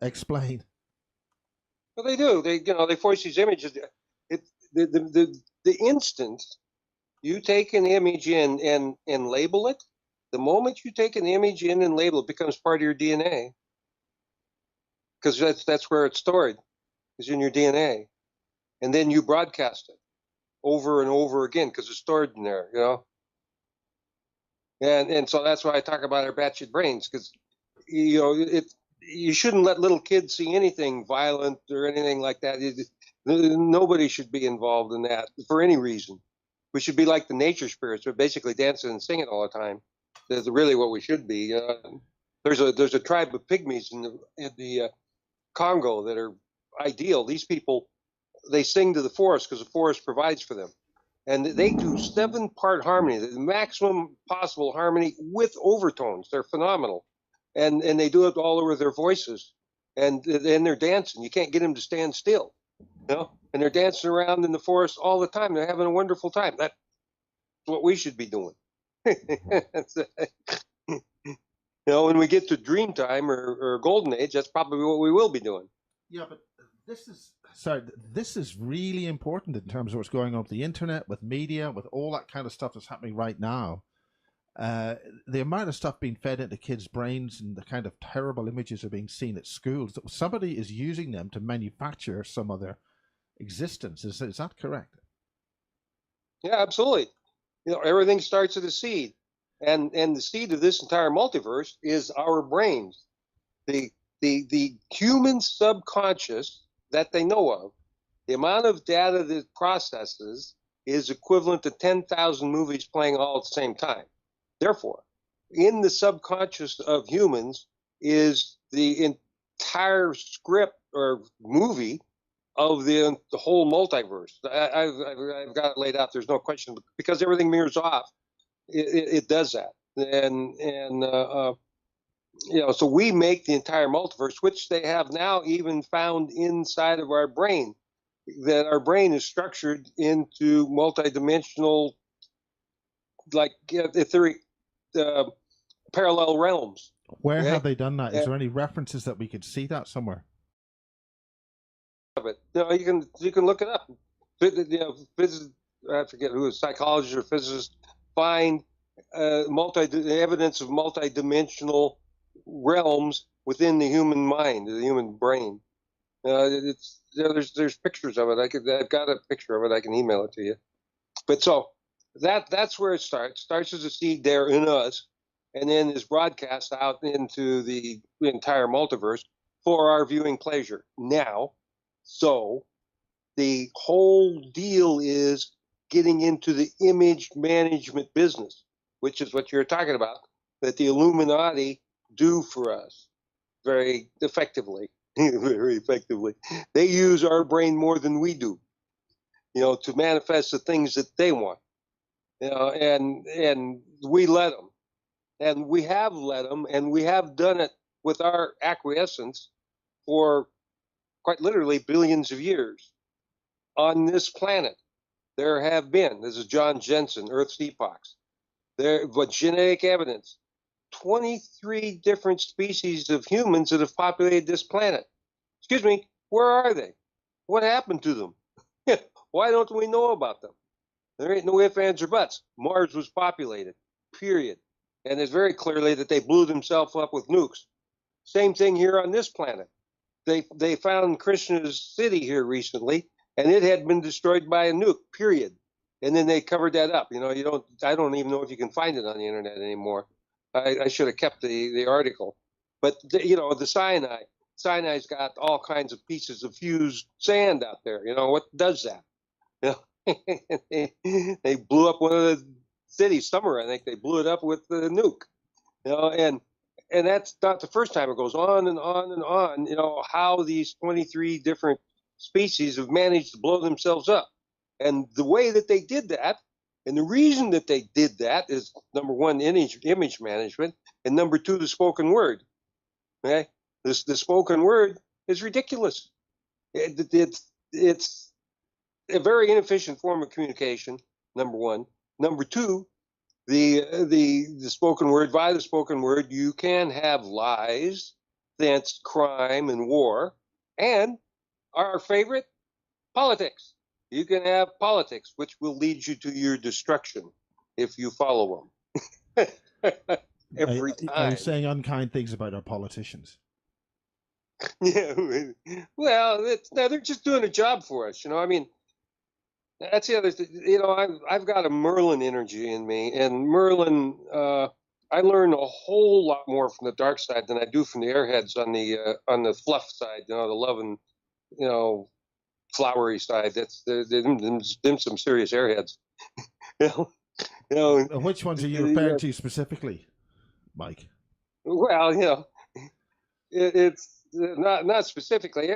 Explain. Well, they do. They force these images. The instant you take an image in and label it, the moment you take an image in and label it, becomes part of your DNA, because that's where it's stored, is in your DNA, and then you broadcast it over and over again because it's stored in there, and so that's why I talk about our batshit brains, because you shouldn't let little kids see anything violent or anything like that. Nobody should be involved in that for any reason. We should be like the nature spirits, but basically dancing and singing all the time. That's really what we should be. There's a tribe of pygmies in the Congo that are ideal. These people, they sing to the forest because the forest provides for them, and they do 7-part harmony, the maximum possible harmony with overtones. They're phenomenal, and they do it all over their voices, and they're dancing. You can't get them to stand still, and they're dancing around in the forest all the time. They're having a wonderful time. That's what we should be doing. When we get to dream time or golden age, that's probably what we will be doing. Yeah, but this is really important in terms of what's going on with the internet, with media, with all that kind of stuff that's happening right now. The amount of stuff being fed into kids' brains and the kind of terrible images are being seen at schools, that somebody is using them to manufacture some of their existence. Is that correct? Yeah, absolutely. Everything starts at a seed, and the seed of this entire multiverse is our brains, the human subconscious that they know of. The amount of data that it processes is equivalent to 10,000 movies playing all at the same time. Therefore, in the subconscious of humans is the entire script or movie of the whole multiverse. I've got it laid out. There's no question, because everything mirrors off. It does that, and so we make the entire multiverse, which they have now even found inside of our brain. That our brain is structured into multidimensional, like etheric, parallel realms. Where have they done that? Is there any references that we could see that somewhere? Of it. You can look it up. I forget who, a psychologist or physicist, find evidence of multidimensional realms within the human mind, the human brain. There's pictures of it. I've got a picture of it. I can email it to you. But so that's where it starts. It starts as a seed there in us, and then is broadcast out into the entire multiverse for our viewing pleasure. Now, so the whole deal is getting into the image management business, which is what you're talking about, that the Illuminati do for us very effectively. Very effectively. They use our brain more than we do, to manifest the things that they want. And we let them. And we have let them, and we have done it with our acquiescence for quite literally billions of years. On this planet, there have been, this is John Jensen, Earth's Epochs, but genetic evidence, 23 different species of humans that have populated this planet. Excuse me, where are they? What happened to them? Why don't we know about them? There ain't no ifs, ands, or buts. Mars was populated, period. And it's very clearly that they blew themselves up with nukes. Same thing here on this planet. They found Krishna's city here recently, and it had been destroyed by a nuke, period. And then they covered that up. I don't even know if you can find it on the internet anymore. I should have kept the article. But, the Sinai's got all kinds of pieces of fused sand out there. What does that? They blew up one of the cities, Summer, I think they blew it up with the nuke. And that's not the first time. It goes on and on and on, how these 23 different species have managed to blow themselves up. And the way that they did that, and the reason that they did that is, number one, image management, and number two, the spoken word. Okay? The spoken word is ridiculous. It's a very inefficient form of communication, number one. Number two, the spoken word, via the spoken word, you can have lies, thence crime and war, and our favorite, politics. You can have politics, which will lead you to your destruction if you follow them. Every time. Are you saying unkind things about our politicians? Yeah. Well, they're just doing a job for us. I mean, that's the other thing. I've got a Merlin energy in me, and Merlin, I learn a whole lot more from the dark side than I do from the airheads on the fluff side. The love and flowery side. That's them some serious airheads. Which ones are you referring to specifically, Mike? Well, it's not specifically.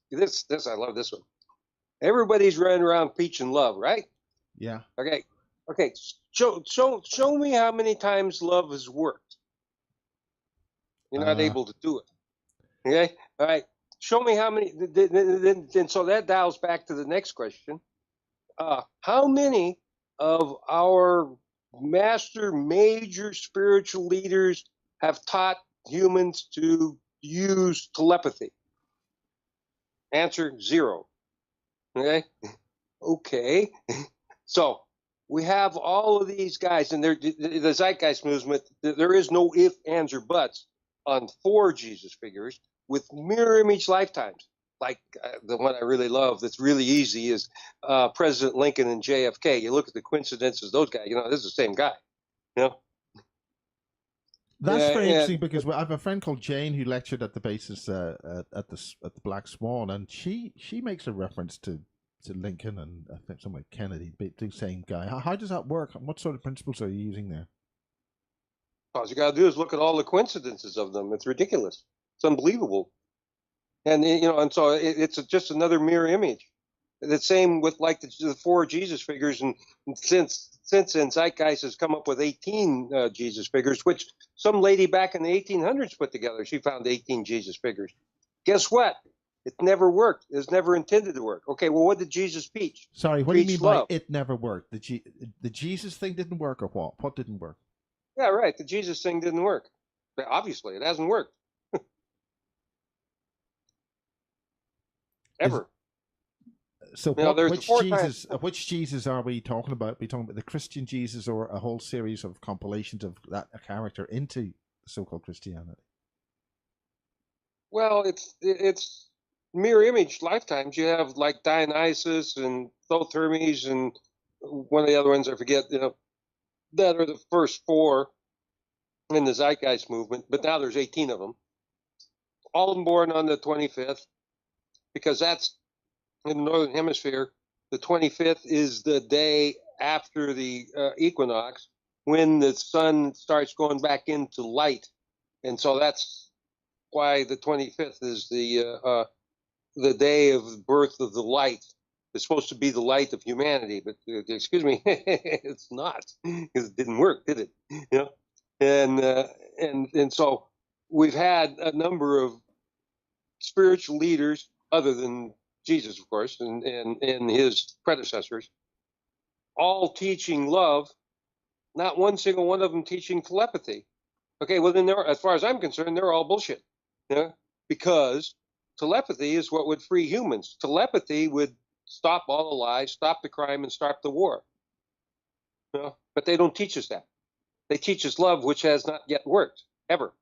This I love this one. Everybody's running around preaching love, right? Yeah. Okay. Show me how many times love has worked. You're not able to do it. Okay. All right. Show me how many. Then so that dials back to the next question. How many of our master major spiritual leaders have taught humans to use telepathy? Answer: 0. Okay. So we have all of these guys, and the Zeitgeist movement. There is no if, ands, or buts on 4 Jesus figures with mirror image lifetimes. Like the one I really love that's really easy is President Lincoln and JFK. You look at the coincidences, those guys, this is the same guy. That's very interesting because I have a friend called Jane who lectured at the basis at the Black Swan, and she makes a reference to Lincoln and I think something like Kennedy, the same guy. How does that work? What sort of principles are you using there? All you got to do is look at all the coincidences of them. It's ridiculous. It's unbelievable. And and so it's just another mirror image. The same with like the 4 Jesus figures, and since then Zeitgeist has come up with 18 Jesus figures, which some lady back in the 1800s put together. She found 18 Jesus figures. Guess what? It never worked. It was never intended to work. Okay, well, what did Jesus preach? Sorry, what do you mean by it never worked? The Jesus thing didn't work, or what? What didn't work? Yeah, right. The Jesus thing didn't work. But obviously, it hasn't worked. Ever. So which Jesus are we talking about? Are we talking about the Christian Jesus or a whole series of compilations of that character into so-called Christianity? Well, it's mirror image lifetimes. You have like Dionysus and Thothhermes and one of the other ones I forget, that are the first 4 in the Zeitgeist movement, but now there's 18 of them. All of them born on the 25th, because that's in the Northern Hemisphere. The 25th is the day after the equinox, when the sun starts going back into light. And so that's why the 25th is the day of birth of the light. It's supposed to be the light of humanity, but excuse me, it's not, because it didn't work, did it? And so we've had a number of spiritual leaders, other than Jesus, of course, and his predecessors, all teaching love. Not one single one of them teaching telepathy. Okay, well then, as far as I'm concerned, they're all bullshit. Because telepathy is what would free humans. Telepathy would stop all the lies, stop the crime, and stop the war. But they don't teach us that. They teach us love, which has not yet worked, ever.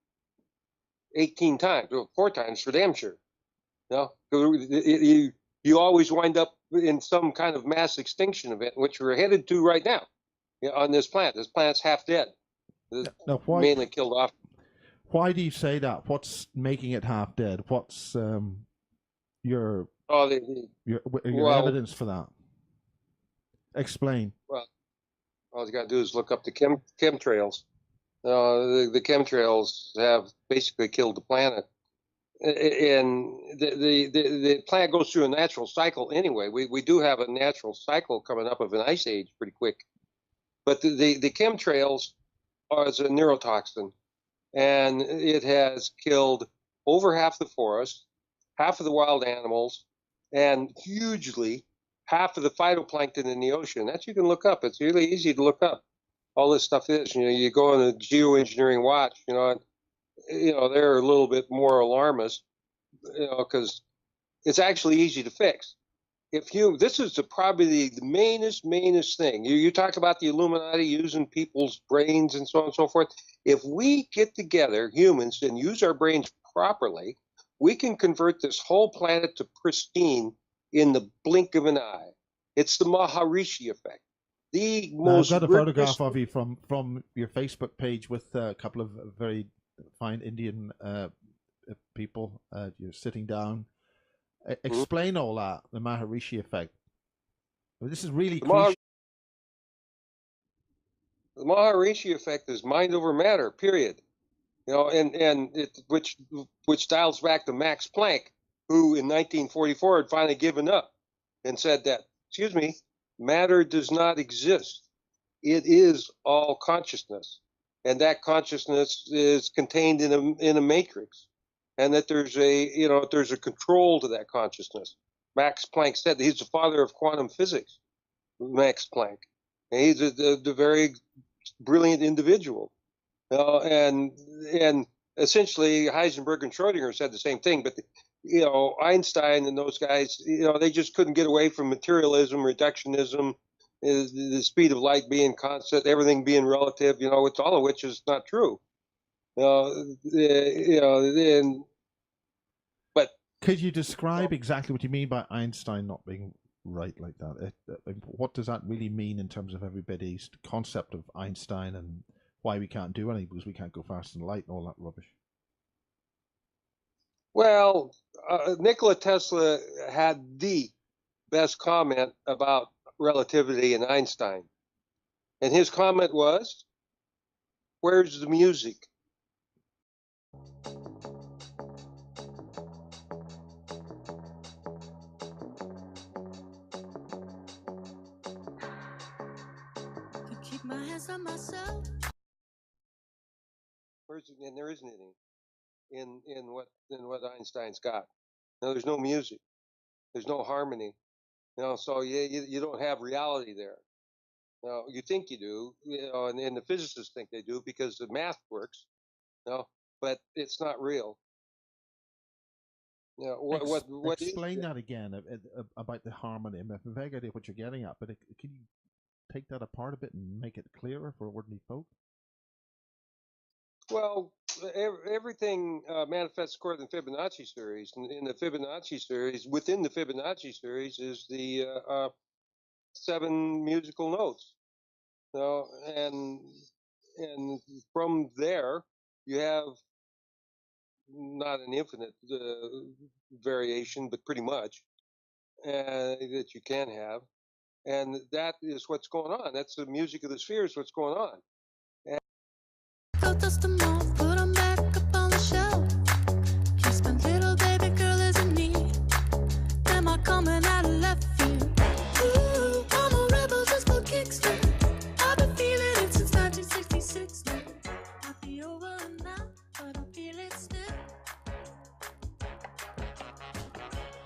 18 times, or 4 times for damn sure. You always wind up in some kind of mass extinction event, which we're headed to right now on this planet. This planet's half dead. Now, why, mainly killed off. Why do you say that? What's making it half dead? What's your evidence for that? Explain. Well, all you got to do is look up the chemtrails. The chemtrails have basically killed the planet. And the planet goes through a natural cycle anyway. We do have a natural cycle coming up of an ice age pretty quick. But the chemtrails are a neurotoxin, and it has killed over half the forest, half of the wild animals, and hugely half of the phytoplankton in the ocean. That you can look up. It's really easy to look up. All this stuff is, you go on a geoengineering watch, they're a little bit more alarmist, because it's actually easy to fix. This is probably the mainest thing. You talk about the Illuminati using people's brains and so on and so forth. If we get together, humans, and use our brains properly, we can convert this whole planet to pristine in the blink of an eye. It's the Maharishi effect. Now, I've got a photograph of you from your Facebook page with a couple of very fine Indian people. You're sitting down. Explain all that, the Maharishi effect. This is really crucial. The Maharishi effect is mind over matter, period. Which dials back to Max Planck, who in 1944 had finally given up and said that, excuse me, matter does not exist. It is all consciousness, and that consciousness is contained in a matrix, and that there's a control to that consciousness. Max Planck said that he's the father of quantum physics, Max Planck, and he's a very brilliant individual. And essentially Heisenberg and Schrodinger said the same thing, but Einstein and those guys, they just couldn't get away from materialism, reductionism, the speed of light being constant, everything being relative, it's all of which is not true. But could you describe exactly what you mean by Einstein not being right like that? What does that really mean in terms of everybody's concept of Einstein and why we can't do anything because we can't go faster than light and all that rubbish? Well, Nikola Tesla had the best comment about relativity in Einstein. And his comment was, "Where's the music?" Keep my hands on myself. And there isn't any in what Einstein's got. No, there's no music. There's no harmony. So you don't have reality there. Now you think you do, and the physicists think they do because the math works. But it's not real. Explain that again about the harmony. I have a vague idea what you're getting at, but can you take that apart a bit and make it clearer for ordinary folk? Well, everything manifests according to the Fibonacci series. In the Fibonacci series, within the Fibonacci series is the 7 musical notes. And from there, you have not an infinite variation, but pretty much that you can have. And that is what's going on. That's the music of the spheres, what's going on. Dust them off, put them back up on the shelf. Kiss my little baby girl is in need. Am I coming out of left field? Ooh, I'm a rebel just for kicks. I've been feeling it since 1966. Might be over now, but I feel it still.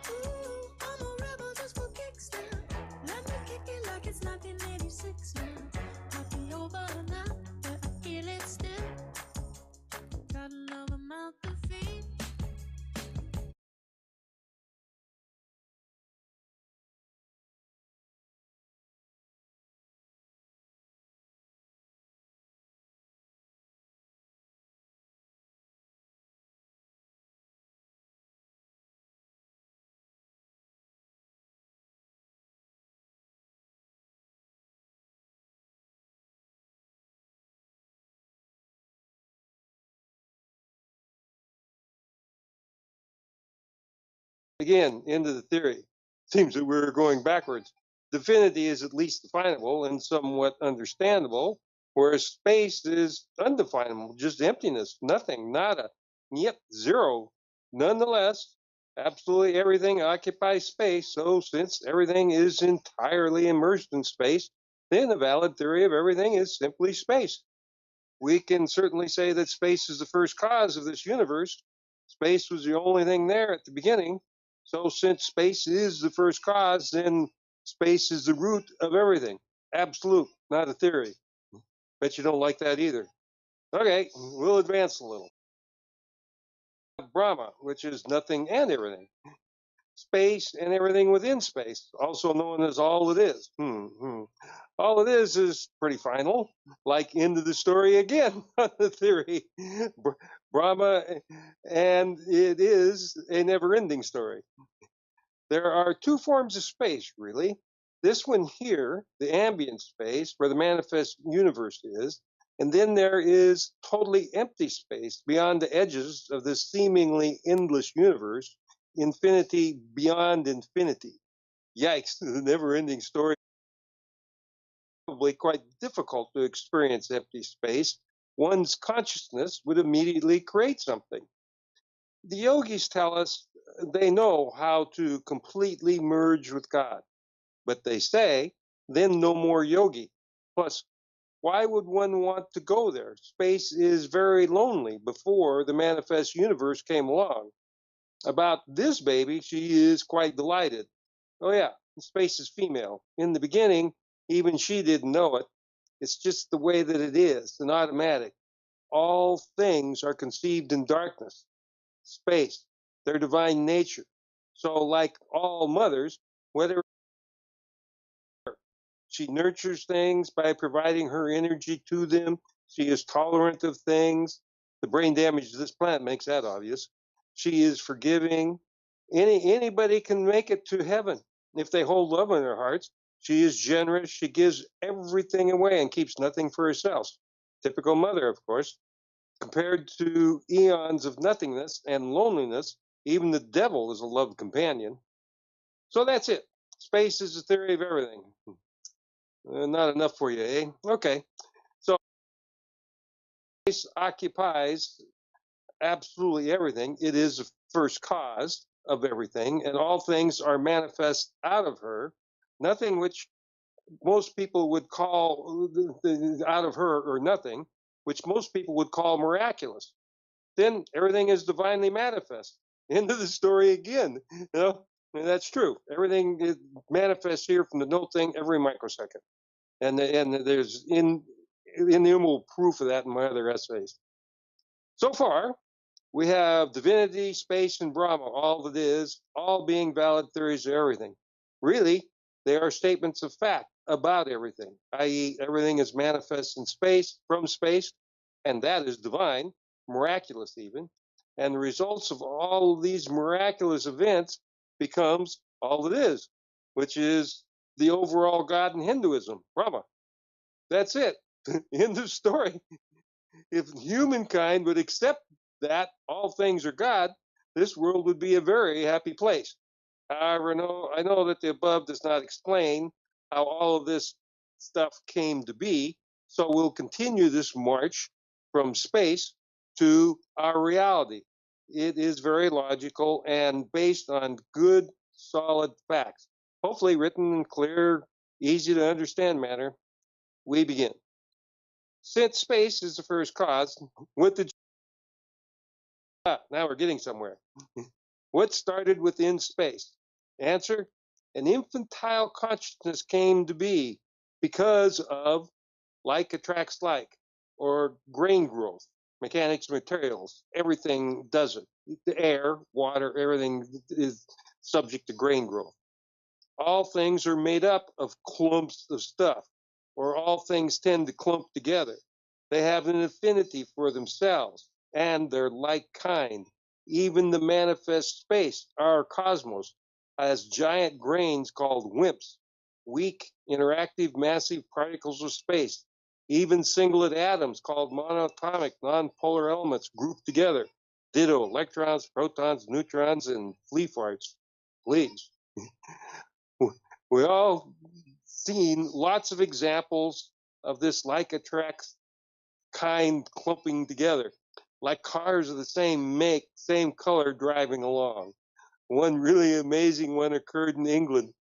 Ooh, I'm a rebel just for kicks. Let me kick it like it's 1986 now. Might be over now, but I feel it still. Got another mouth to feed. Again, into the theory. Seems that we're going backwards. Divinity is at least definable and somewhat understandable, whereas space is undefinable, just emptiness, nothing, nada, yep, zero. Nonetheless, absolutely everything occupies space, so since everything is entirely immersed in space, then a valid theory of everything is simply space. We can certainly say that space is the first cause of this universe. Space was the only thing there at the beginning. So since space is the first cause, then space is the root of everything. Absolute, not a theory. Bet you don't like that either. Okay, we'll advance a little. Brahma, which is nothing and everything. Space and everything within space, also known as all it is. All it is pretty final, like end of the story again on the theory. Brahma, and it is a never-ending story. There are two forms of space, really. This one here, the ambient space, where the manifest universe is, and then there is totally empty space beyond the edges of this seemingly endless universe, infinity beyond infinity. Yikes, the never-ending story. Probably quite difficult to experience empty space. One's consciousness would immediately create something. The yogis tell us they know how to completely merge with God, but they say, then no more yogi. Plus, why would one want to go there? Space is very lonely before the manifest universe came along. About this baby, she is quite delighted. Oh yeah, space is female. In the beginning, even she didn't know it. It's just the way that it is, an automatic. All things are conceived in darkness, space, their divine nature. So like all mothers, whether she nurtures things by providing her energy to them, she is tolerant of things. The brain damage to this planet makes that obvious. She is forgiving. Anybody can make it to heaven if they hold love in their hearts. She is generous. She gives everything away and keeps nothing for herself. Typical mother, of course. Compared to eons of nothingness and loneliness, even the devil is a loved companion. So that's it. Space is the theory of everything. Not enough for you, eh? Okay. So space occupies absolutely everything. It is the first cause of everything, and all things are manifest out of her. Nothing which most people would call out of her, or nothing which most people would call miraculous. Then everything is divinely manifest. End of the story again. You know, and that's true. Everything is manifests here from the no thing every microsecond. And there's innumerable proof of that in my other essays. So far, we have divinity, space, and Brahma, all that is, all being valid theories of everything. Really, they are statements of fact about everything, i.e., everything is manifest in space, from space, and that is divine, miraculous even. And the results of all of these miraculous events becomes all it is, which is the overall God in Hinduism, Brahma. That's it. End of story. If humankind would accept that all things are God, this world would be a very happy place. However, I know that the above does not explain how all of this stuff came to be, so we'll continue this march from space to our reality. It is very logical and based on good, solid facts, hopefully written in clear, easy to understand manner. We begin. Since space is the first cause, what did now we're getting somewhere. What started within space? Answer: an infantile consciousness came to be because of like attracts like, or grain growth, mechanics of materials. Everything does it. The air, water, everything is subject to grain growth. All things are made up of clumps of stuff, or all things tend to clump together. They have an affinity for themselves and their like kind. Even the manifest space, our cosmos, has giant grains called WIMPs, weak, interactive, massive particles of space. Even singlet atoms called monatomic, nonpolar elements grouped together. Ditto, electrons, protons, neutrons, and flea farts. Please. We all seen lots of examples of this like attracts kind clumping together, like cars of the same make, same color driving along. One really amazing one occurred in England.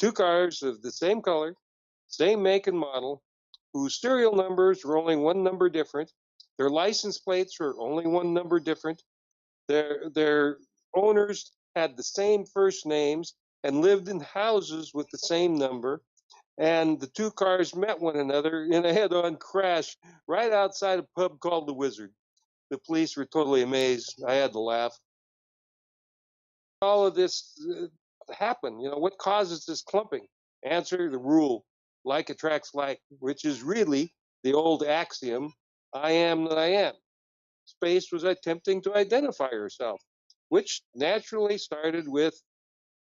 Two cars of the same color, same make and model, whose serial numbers were only one number different. Their license plates were only one number different. Their owners had the same first names and lived in houses with the same number. And the two cars met one another in a head-on crash right outside a pub called the Wizard. The police were totally amazed. I had to laugh. all of this happen? You know, what causes this clumping? Answer, the rule, like attracts like, which is really the old axiom, I am that I am. Space was attempting to identify herself, which naturally started with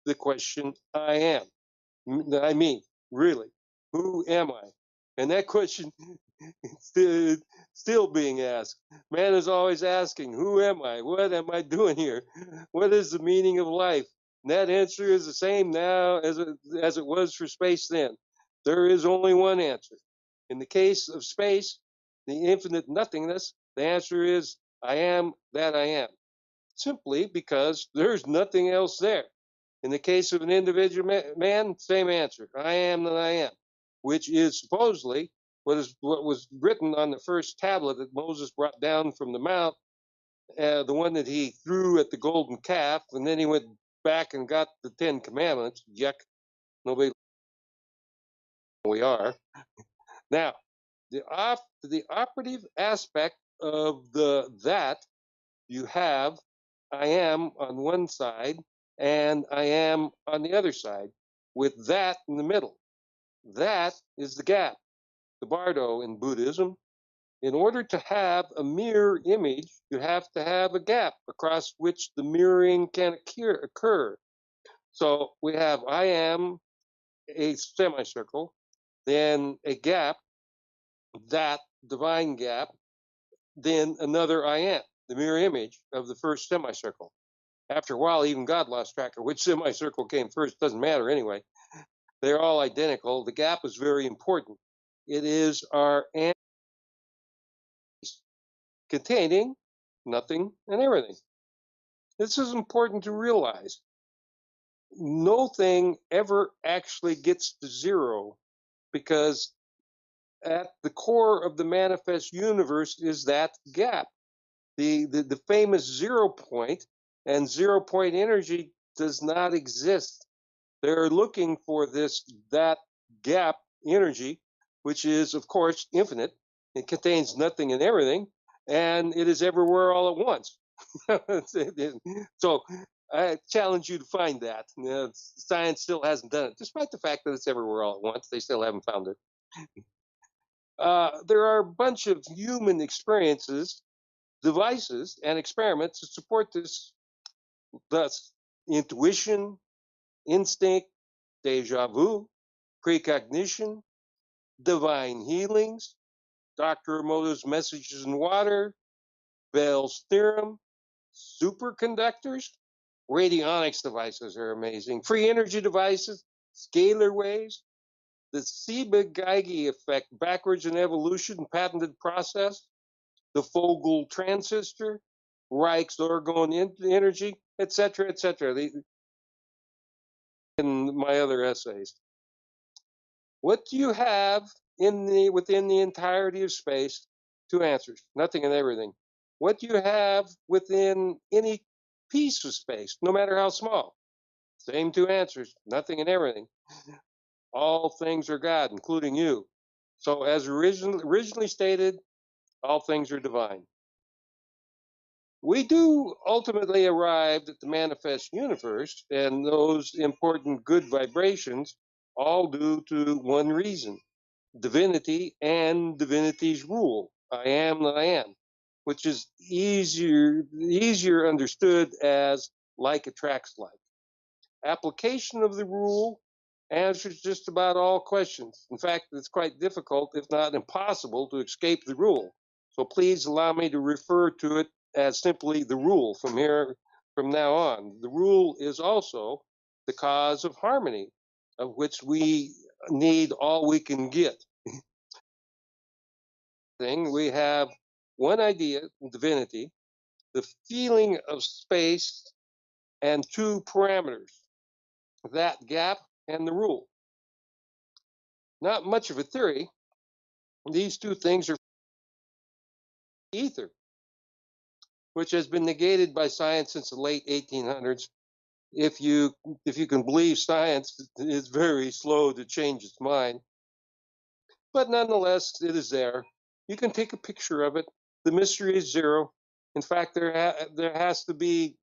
the question, I am. I mean, really, who am I? And that question is still being asked. Man is always asking, who am I? What am I doing here? What is the meaning of life? And that answer is the same now as it was for space then. There is only one answer. In the case of space, the infinite nothingness, the answer is, I am that I am. Simply because there's nothing else there. In the case of an individual man, same answer. I am that I am, which is supposedly what was written on the first tablet that Moses brought down from the mount, the one that he threw at the golden calf, and then he went back and got the 10 Commandments. Yuck, nobody. We are now the operative aspect of that you have. I am on one side and I am on the other side, with that in the middle. That is the gap, the bardo in Buddhism. In order to have a mirror image, you have to have a gap across which the mirroring can occur. So we have I am a semicircle, then a gap, that divine gap, then another I am, the mirror image of the first semicircle. After a while, even God lost track of which semicircle came first. Doesn't matter anyway. They're all identical. The gap is very important. It is our answer containing nothing and everything. This is important to realize. No thing ever actually gets to zero because at the core of the manifest universe is that gap. The famous 0 point, and 0 point energy does not exist. They're looking for that gap energy, which is, of course, infinite. It contains nothing and everything, and it is everywhere all at once. So I challenge you to find that. Science still hasn't done it, despite the fact that it's everywhere all at once. They still haven't found it. There are a bunch of human experiences, devices, and experiments to support this. Thus, intuition, instinct, deja vu, precognition, divine healings, Dr. Emoto's messages in water, Bell's theorem, superconductors, radionics devices are amazing, free energy devices, scalar waves, the Seebeck-Geigy effect, backwards in evolution, patented process, the Fogel transistor, Reich's orgone energy, etc., etc. In my other essays. What do you have within the entirety of space? Two answers, nothing and everything. What do you have within any piece of space, no matter how small? Same two answers, nothing and everything. All things are God, including you. So as originally stated, all things are divine. We do ultimately arrive at the manifest universe and those important good vibrations, all due to one reason: divinity and divinity's rule. I am that I am, which is easier understood as like attracts like. Application of the rule answers just about all questions. In fact, it's quite difficult, if not impossible, to escape the rule. So please allow me to refer to it as simply the rule from now on. The rule is also the cause of harmony, of which we need all we can get. We have one idea, divinity, the feeling of space, and two parameters, that gap and the rule. Not much of a theory. These two things are ether, which has been negated by science since the late 1800s. If you can believe science, it's very slow to change its mind. But nonetheless, it is there. You can take a picture of it. The mystery is zero. In fact, there has to be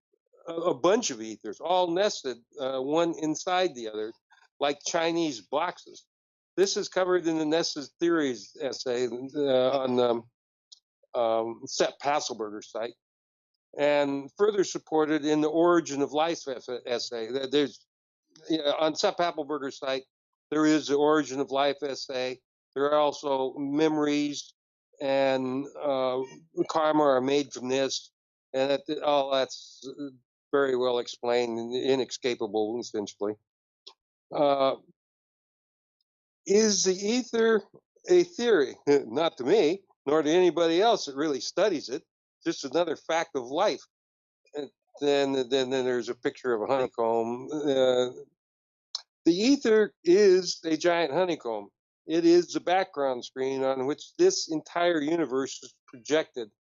a bunch of ethers, all nested one inside the other, like Chinese boxes. This is covered in the Nested Theories essay on Sepp Hasselberger's site, and further supported in the Origin of Life essay. There's on Sepp Hasselberger's site, there is the Origin of Life essay. There are also memories and karma are made from this, and all that's very well explained and inescapable, essentially. Is the ether a theory? Not to me, nor to anybody else that really studies it. Just another fact of life. And then there's a picture of a honeycomb. The ether is a giant honeycomb. It is the background screen on which this entire universe is projected.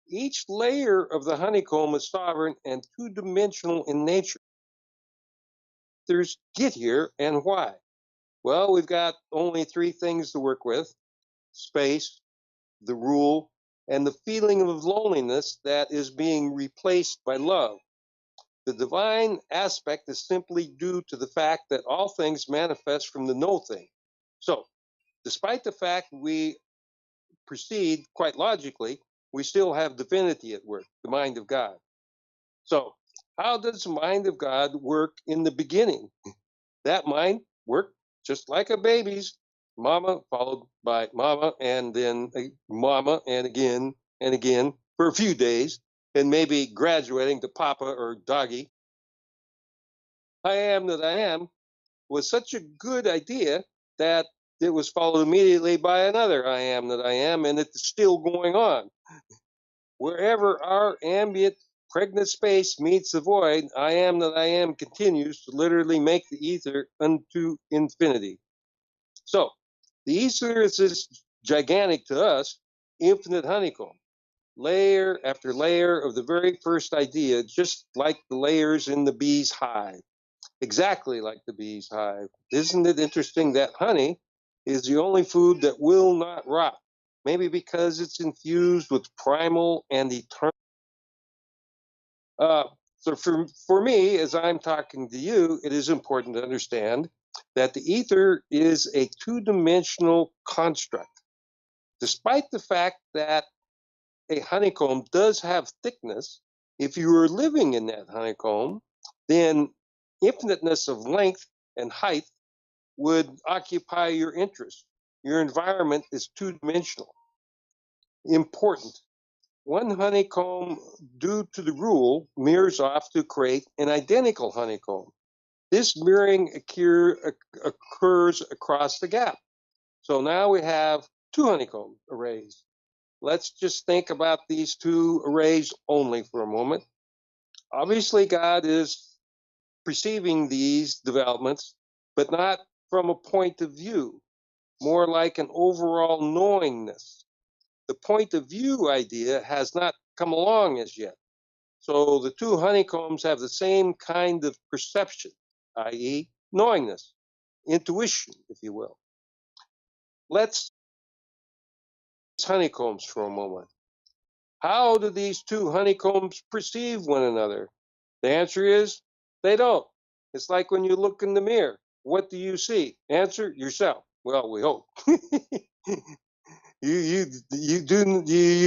Each layer of the honeycomb is sovereign and two-dimensional in nature. Ethers get here, and why? Well, we've got only three things to work with: space, the rule, and the feeling of loneliness that is being replaced by love. The divine aspect is simply due to the fact that all things manifest from the no thing. So, despite the fact we proceed quite logically, we still have divinity at work, the mind of God. So, how does the mind of God work in the beginning? That mind worked just like a baby's. Mama followed by mama, and then mama, and again for a few days, and maybe graduating to papa or doggy. I am that I am was such a good idea that it was followed immediately by another I am that I am, and it's still going on. Wherever our ambient pregnant space meets the void, I am that I am continues to literally make the ether unto infinity. So, the ether is this gigantic to us, infinite honeycomb, layer after layer of the very first idea, just like the layers in the bee's hive. Exactly like the bee's hive. Isn't it interesting that honey is the only food that will not rot? Maybe because it's infused with primal and eternal. So for me, as I'm talking to you, it is important to understand that the ether is a two-dimensional construct. Despite the fact that a honeycomb does have thickness, if you are living in that honeycomb, then infiniteness of length and height would occupy your interest. Your environment is two-dimensional. Important. One honeycomb, due to the rule, mirrors off to create an identical honeycomb. This mirroring occurs across the gap. So now we have two honeycomb arrays. Let's just think about these two arrays only for a moment. Obviously, God is perceiving these developments, but not from a point of view, more like an overall knowingness. The point of view idea has not come along as yet. So the two honeycombs have the same kind of perception, i.e., knowingness, intuition, if you will. Let's honeycombs for a moment. How do these two honeycombs perceive one another? The answer is they don't. It's like when you look in the mirror. What do you see? Answer: yourself. Well, we hope. You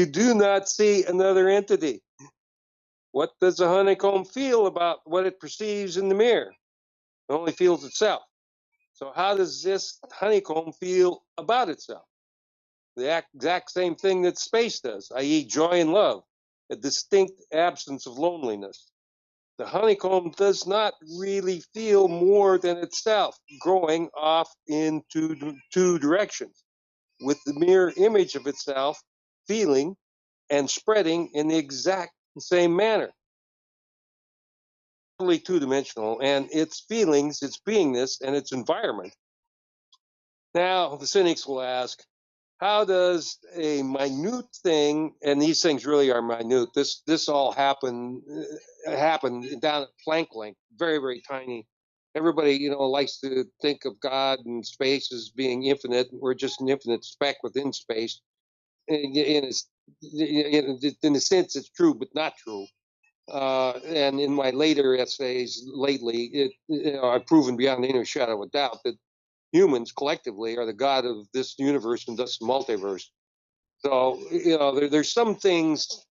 do not see another entity. What does the honeycomb feel about what it perceives in the mirror? It only feels itself. So how does this honeycomb feel about itself? The exact same thing that space does, i.e., joy and love, a distinct absence of loneliness. The honeycomb does not really feel more than itself, growing off into two directions, with the mirror image of itself feeling and spreading in the exact same manner. Totally two-dimensional, and its feelings, its beingness, and its environment. Now, the cynics will ask, how does a minute thing, and these things really are minute, this all happened down at Planck length, very, very tiny. Everybody, likes to think of God and space as being infinite. We're just an infinite speck within space. In a sense, it's true, but not true. and in my later essays lately, I've proven beyond any shadow of a doubt that humans collectively are the god of this universe and thus the multiverse. So, there's some things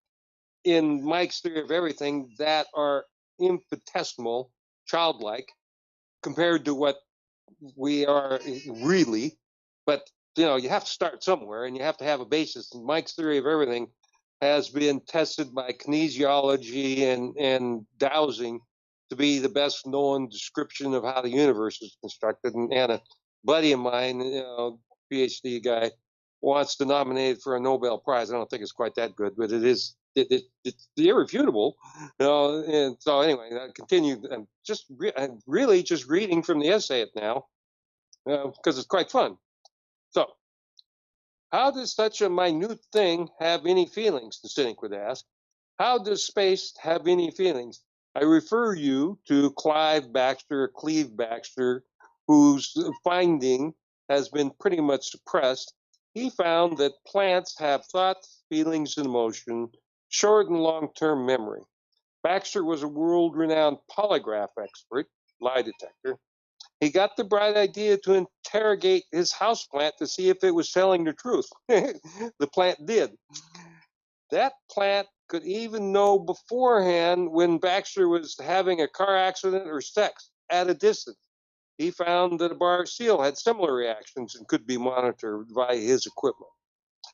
in Mike's theory of everything that are infinitesimal, childlike, compared to what we are really. But, you have to start somewhere and you have to have a basis. And Mike's theory of everything has been tested by kinesiology and dowsing to be the best known description of how the universe is constructed. And a buddy of mine, PhD guy, wants to nominate it for a Nobel Prize. I don't think it's quite that good, but it's irrefutable. And so anyway, I continue. I'm really just reading from the essay now because it's quite fun. So, how does such a minute thing have any feelings? The cynic would ask. How does space have any feelings? I refer you to Cleve Baxter, whose finding has been pretty much suppressed. He found that plants have thoughts, feelings, and emotion, short and long-term memory. Baxter was a world-renowned polygraph expert, lie detector. He got the bright idea to interrogate his houseplant to see if it was telling the truth. The plant did. That plant could even know beforehand when Baxter was having a car accident or sex at a distance. He found that a bar seal had similar reactions and could be monitored via his equipment.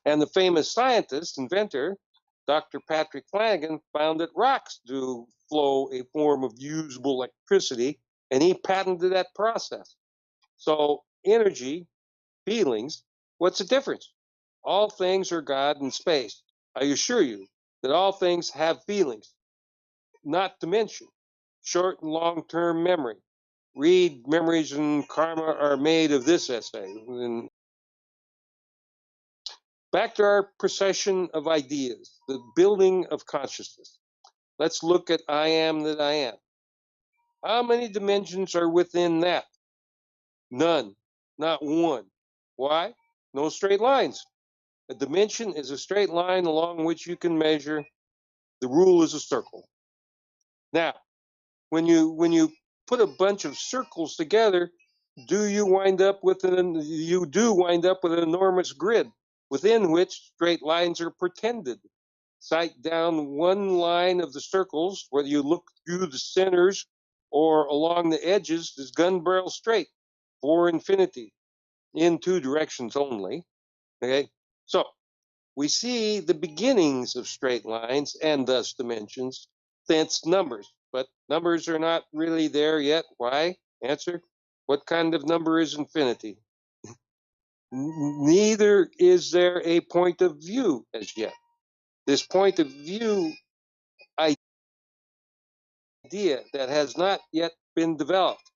And the famous scientist, inventor, Dr. Patrick Flanagan, found that rocks do flow a form of usable electricity, and he patented that process. So energy, feelings, what's the difference? All things are God in space. I assure you that all things have feelings, not to mention short and long-term memory. Read Memories and Karma Are Made of this essay. And back to our procession of ideas, the building of consciousness. Let's look at I am that I am. How many dimensions are within that? None, not one. Why? No straight lines. A dimension is a straight line along which you can measure. The rule is a circle. Now, when you put a bunch of circles together, you do wind up with an enormous grid within which straight lines are pretended. Sight down one line of the circles, whether you look through the centers or along the edges, is gun barrel straight for infinity in two directions only. Okay, so we see the beginnings of straight lines and thus dimensions, thence numbers. But numbers are not really there yet. Why? Answer: what kind of number is infinity? Neither is there a point of view as yet. This point of view idea that has not yet been developed.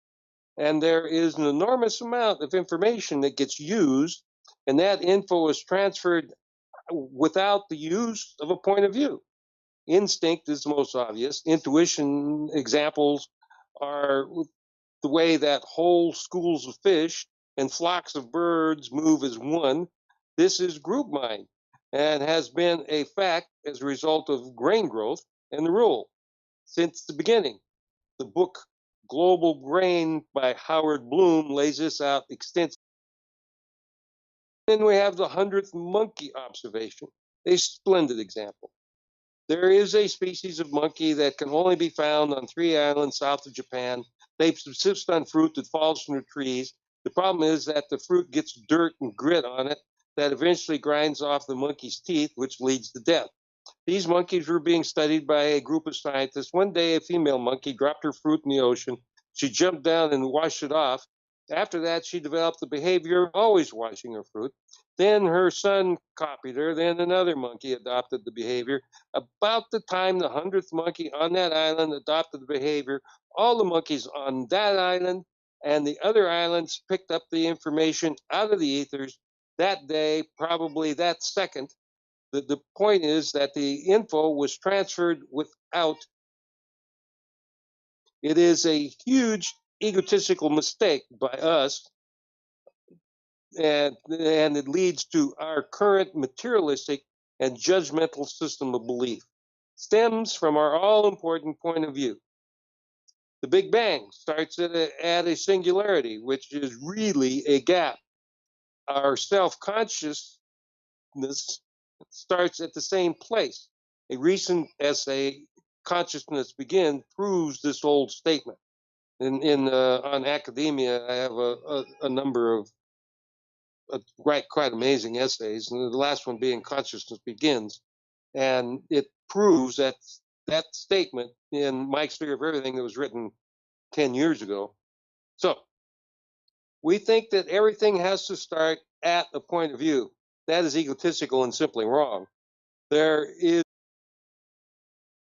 And there is an enormous amount of information that gets used, and that info is transferred without the use of a point of view. Instinct is the most obvious. Intuition examples are the way that whole schools of fish and flocks of birds move as one. This is group mind and has been a fact as a result of grain growth and the rule since the beginning. The book Global Grain by Howard Bloom lays this out extensively. Then we have the 100th monkey observation, a splendid example. There is a species of monkey that can only be found on 3 islands south of Japan. They subsist on fruit that falls from the trees. The problem is that the fruit gets dirt and grit on it that eventually grinds off the monkey's teeth, which leads to death. These monkeys were being studied by a group of scientists. One day, a female monkey dropped her fruit in the ocean. She jumped down and washed it off. After that, she developed the behavior of always washing her fruit. Then her son copied her. Then another monkey adopted the behavior. About the time the 100th monkey on that island adopted the behavior, all the monkeys on that island and the other islands picked up the information out of the ethers that day, probably that second. The point is that the info was transferred without. It is a huge egotistical mistake by us, and it leads to our current materialistic and judgmental system of belief. stems from our all-important point of view. The Big Bang starts at a singularity, which is really a gap. Our self-consciousness starts at the same place. A recent essay, Consciousness Begins, proves this old statement. On Academia, I have a number of quite amazing essays, and the last one being Consciousness Begins, and it proves that statement in Mike's Theory of Everything that was written 10 years ago. So we think that everything has to start at a point of view. That is egotistical and simply wrong. There is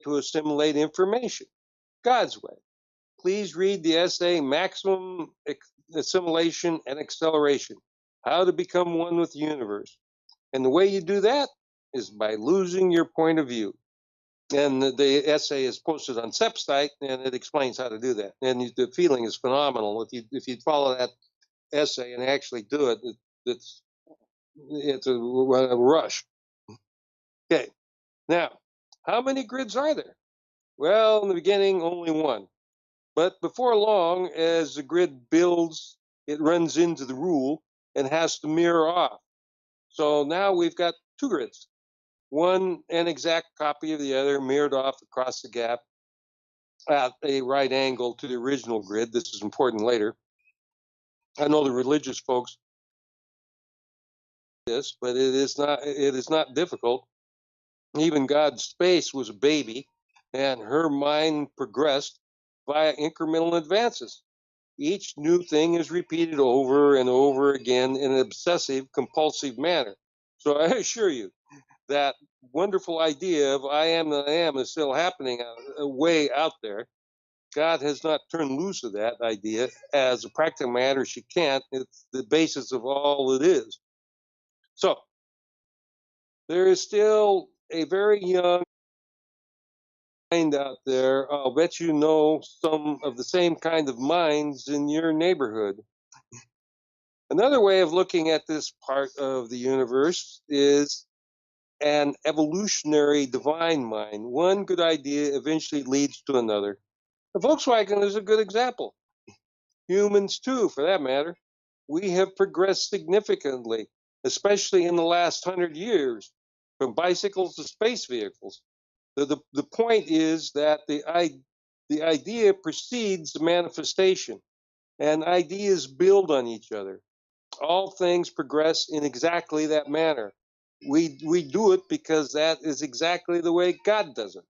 to assimilate information God's way. Please read the essay Maximum Assimilation and Acceleration, How to Become One with the Universe. And the way you do that is by losing your point of view. And the essay is posted on SEP's site, and it explains how to do that. And the feeling is phenomenal. If you follow that essay and actually do it, it's a rush. Okay. Now, how many grids are there? Well, in the beginning, only one. But before long, as the grid builds, it runs into the rule and has to mirror off. So now we've got two grids. One, an exact copy of the other, mirrored off across the gap at a right angle to the original grid. This is important later. I know the religious folks this, but it is not difficult. Even God's space was a baby, and her mind progressed via incremental advances. Each new thing is repeated over and over again in an obsessive, compulsive manner. So I assure you, that wonderful idea of I am that I am is still happening way out there. God has not turned loose of that idea. As a practical matter, she can't. It's the basis of all it is. So there is still a very young mind out there. I'll bet you know some of the same kind of minds in your neighborhood. Another way of looking at this part of the universe is an evolutionary divine mind. One good idea eventually leads to another. The Volkswagen is a good example. Humans, too, for that matter. We have progressed significantly, especially in the last 100 years, from bicycles to space vehicles. The point is that the idea precedes the manifestation, and ideas build on each other. All things progress in exactly that manner. We do it because that is exactly the way God does it.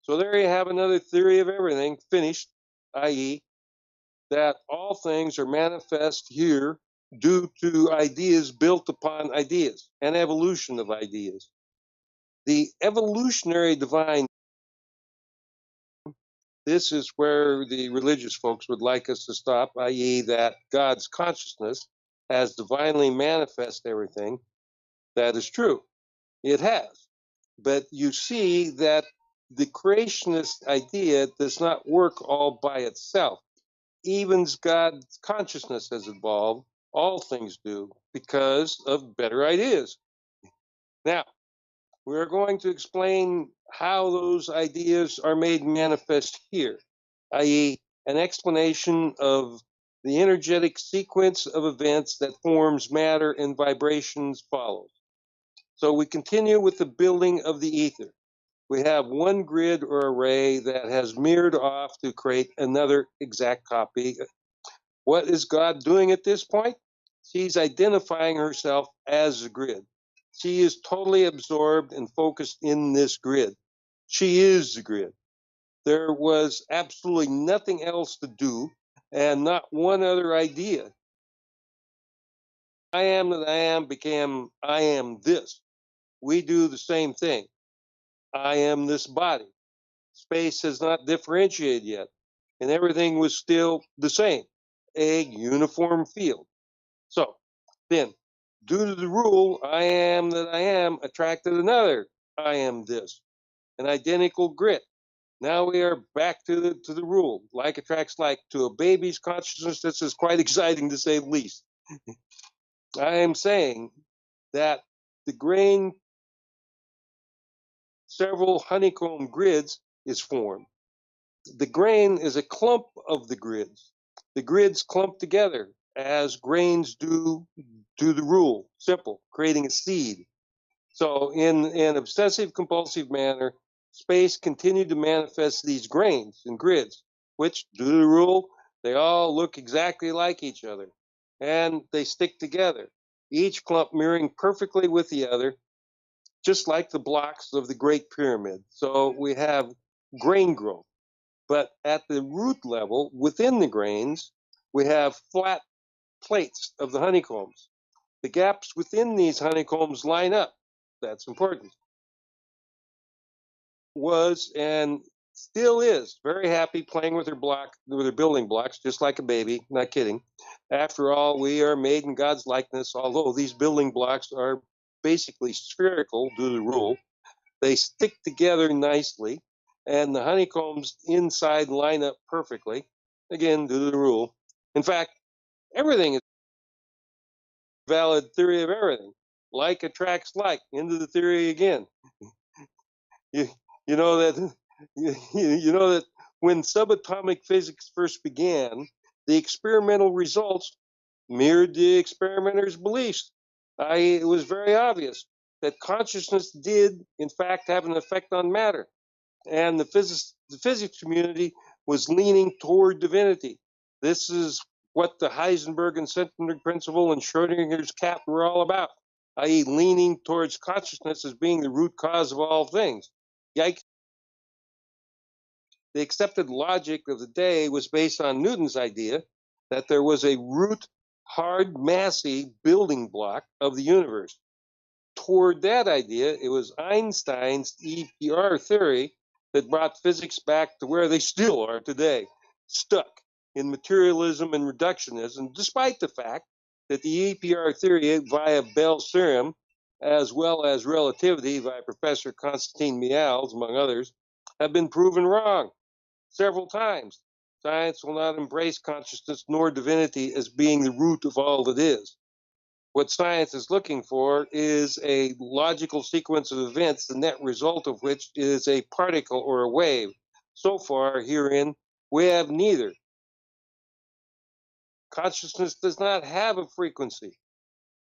So there you have another theory of everything finished, i.e., that all things are manifest here due to ideas built upon ideas, an evolution of ideas. The evolutionary divine, this is where the religious folks would like us to stop, i.e., that God's consciousness has divinely manifest everything. That is true. It has. But you see that the creationist idea does not work all by itself. Even God's consciousness has evolved. All things do because of better ideas. Now, we're going to explain how those ideas are made manifest here, i.e., an explanation of the energetic sequence of events that forms matter and vibrations follows. So we continue with the building of the ether. We have one grid or array that has mirrored off to create another exact copy. What is God doing at this point? She's identifying herself as a grid. She is totally absorbed and focused in this grid. She is the grid. There was absolutely nothing else to do and not one other idea. I am that I am became I am this. We do the same thing. I am this body. Space has not differentiated yet, and everything was still the same, a uniform field. So then, due to the rule, I am that I am attracted another I am this, an identical grid. Now we are back to the rule. Like attracts like. To a baby's consciousness, this is quite exciting to say the least. I am saying that the grain several honeycomb grids is formed. The grain is a clump of the grids. The grids clump together as grains do the rule, simple, creating a seed. So in an obsessive compulsive manner, space continued to manifest these grains and grids, which, due to the rule, they all look exactly like each other, and they stick together, each clump mirroring perfectly with the other, just like the blocks of the Great Pyramid. So we have grain growth. But at the root level, within the grains, we have flat plates of the honeycombs. The gaps within these honeycombs line up. That's important. Was and still is very happy playing with her building blocks, just like a baby. Not kidding. After all, we are made in God's likeness. Although these building blocks are basically spherical due to the rule, they stick together nicely, and the honeycombs inside line up perfectly. Again, due to the rule. In fact, everything is a valid theory of everything. Like attracts like. Into the theory again. You, you know that you know that when subatomic physics first began, the experimental results mirrored the experimenters' beliefs. It was very obvious that consciousness did, in fact, have an effect on matter, and the physics community was leaning toward divinity. This is what the Heisenberg and Sentience principle and Schrodinger's cat were all about, i.e., leaning towards consciousness as being the root cause of all things. Yikes. The accepted logic of the day was based on Newton's idea that there was a root, hard, massy building block of the universe. Toward that idea, it was Einstein's EPR theory that brought physics back to where they still are today, stuck in materialism and reductionism, despite the fact that the EPR theory via Bell's theorem, as well as relativity via Professor Konstantin Mials, among others, have been proven wrong several times. Science will not embrace consciousness nor divinity as being the root of all that is. What science is looking for is a logical sequence of events, the net result of which is a particle or a wave. So far, herein, we have neither. Consciousness does not have a frequency.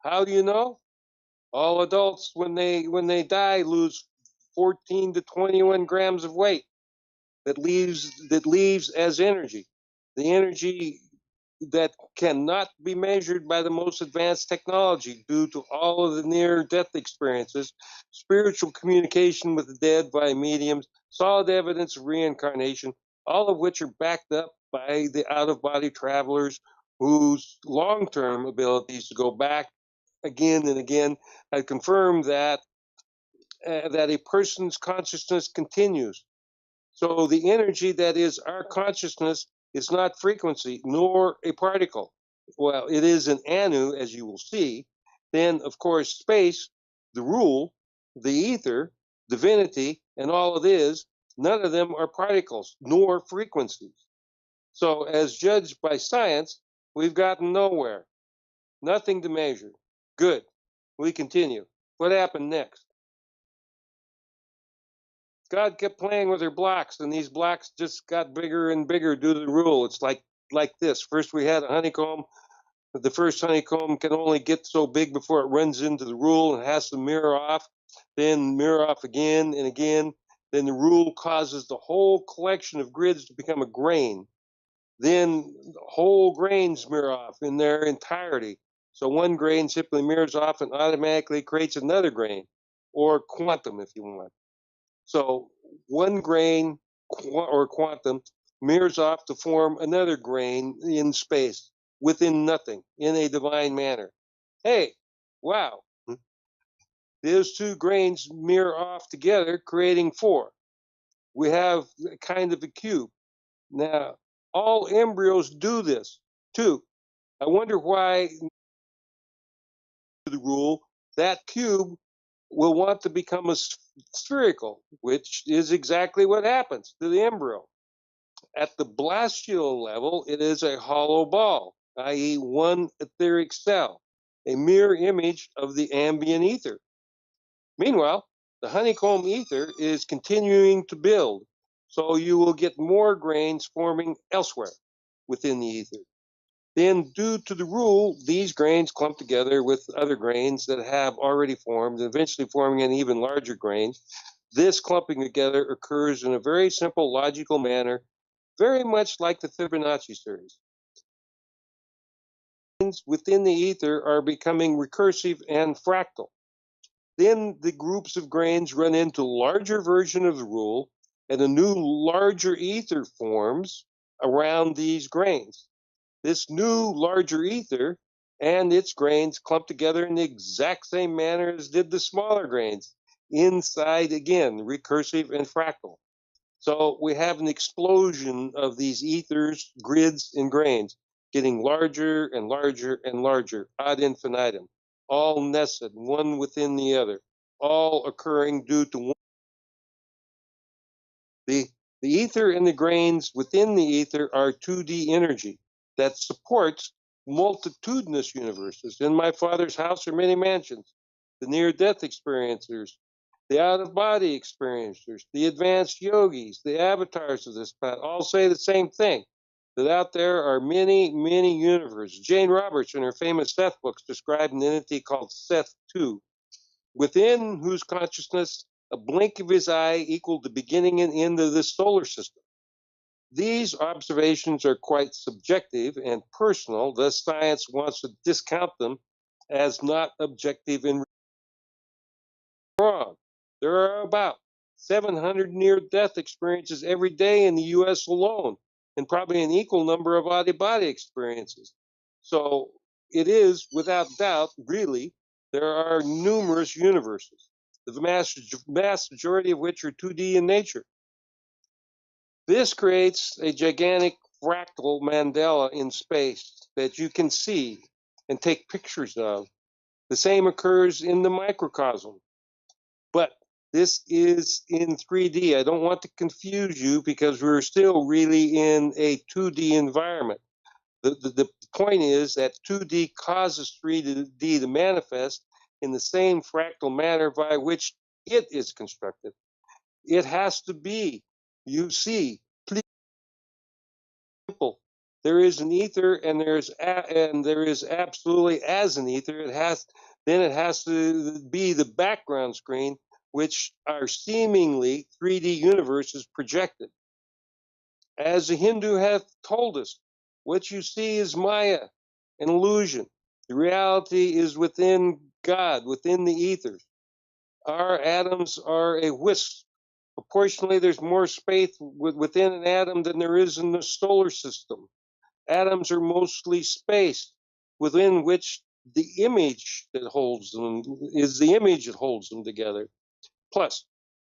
How do you know? All adults, when they die, lose 14 to 21 grams of weight. That leaves as energy. The energy that cannot be measured by the most advanced technology due to all of the near-death experiences, spiritual communication with the dead via mediums, solid evidence of reincarnation, all of which are backed up by the out-of-body travelers whose long-term abilities to go back again and again have confirmed that a person's consciousness continues. So the energy that is our consciousness is not frequency nor a particle. Well, it is an anu, as you will see. Then, of course, space, the rule, the ether, divinity, and all it is, none of them are particles nor frequencies. So, as judged by science, we've gotten nowhere. Nothing to measure. Good. We continue. What happened next? God kept playing with her blocks, and these blocks just got bigger and bigger due to the rule. It's like this. First, we had a honeycomb. The first honeycomb can only get so big before it runs into the rule and has to mirror off, then mirror off again and again. Then the rule causes the whole collection of grids to become a grain. Then whole grains mirror off in their entirety. So one grain simply mirrors off and automatically creates another grain, or quantum if you want. So one grain or quantum mirrors off to form another grain in space, within nothing, in a divine manner. Hey, wow. Those two grains mirror off together, creating four. We have kind of a cube. Now, all embryos do this too. I wonder why the rule that cube will want to become a spherical, which is exactly what happens to the embryo. At the blastoid level, it is a hollow ball, i.e., one etheric cell, a mirror image of the ambient ether. Meanwhile, The honeycomb ether is continuing to build, so you will get more grains forming elsewhere within the ether. Then, due to the rule, these grains clump together with other grains that have already formed, eventually forming an even larger grain. This clumping together occurs in a very simple logical manner, very much like the Fibonacci series. Within the ether are becoming recursive and fractal. Then the groups of grains run into larger version of the rule, and a new larger ether forms around these grains. This new larger ether and its grains clump together in the exact same manner as did the smaller grains, inside again, recursive and fractal. So we have an explosion of these ethers, grids, and grains getting larger and larger and larger ad infinitum, all nested one within the other, all occurring due to one. The ether and the grains within the ether are 2D energy that supports multitudinous universes. In my Father's house are many mansions. The near-death experiencers, the out-of-body experiencers, the advanced yogis, the avatars of this planet all say the same thing, that out there are many, many universes. Jane Roberts, in her famous Seth books, described an entity called Seth 2, within whose consciousness a blink of his eye equaled the beginning and end of this solar system. These observations are quite subjective and personal, thus science wants to discount them as not objective and wrong. There are about 700 near-death experiences every day in the U.S. alone, and probably an equal number of out-of-body experiences. So it is, without doubt, really, there are numerous universes, the vast majority of which are 2D in nature. This creates a gigantic fractal mandala in space that you can see and take pictures of. The same occurs in the microcosm. But this is in 3D. I don't want to confuse you because we're still really in a 2D environment. The point is that 2D causes 3D to manifest in the same fractal manner by which it is constructed. It has to be, you see, simple. There is an ether, and there is absolutely as an ether. It has to be the background screen, which are seemingly 3D universes projected. As the Hindu hath told us, what you see is Maya, an illusion. The reality is within God, within the ethers. Our atoms are a wisp. Proportionally, there's more space within an atom than there is in the solar system. Atoms are mostly space within which the image that holds them is the image that holds them together. Plus,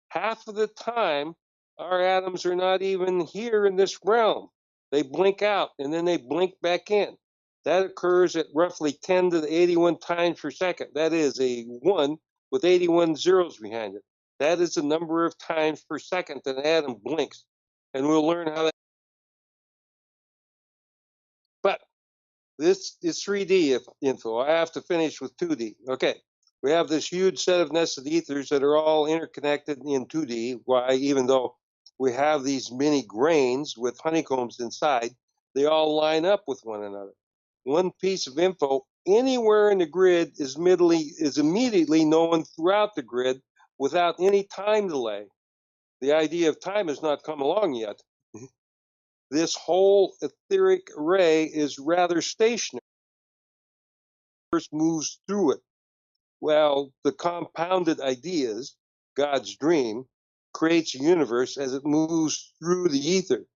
half of the time, our atoms are not even here in this realm. They blink out and then they blink back in. That occurs at roughly 10 to the 81 times per second. That is a 1 with 81 zeros behind it. That is the number of times per second that an atom blinks. And we'll learn how that. But this is 3D info. I have to finish with 2D. Okay. We have this huge set of nested ethers that are all interconnected in 2D. Why, even though we have these many grains with honeycombs inside, they all line up with one another. One piece of info anywhere in the grid is immediately known throughout the grid without any time delay. The idea of time has not come along yet. This whole etheric array is rather stationary. First moves through it. Well, the compounded ideas, God's dream, creates a universe as it moves through the ether.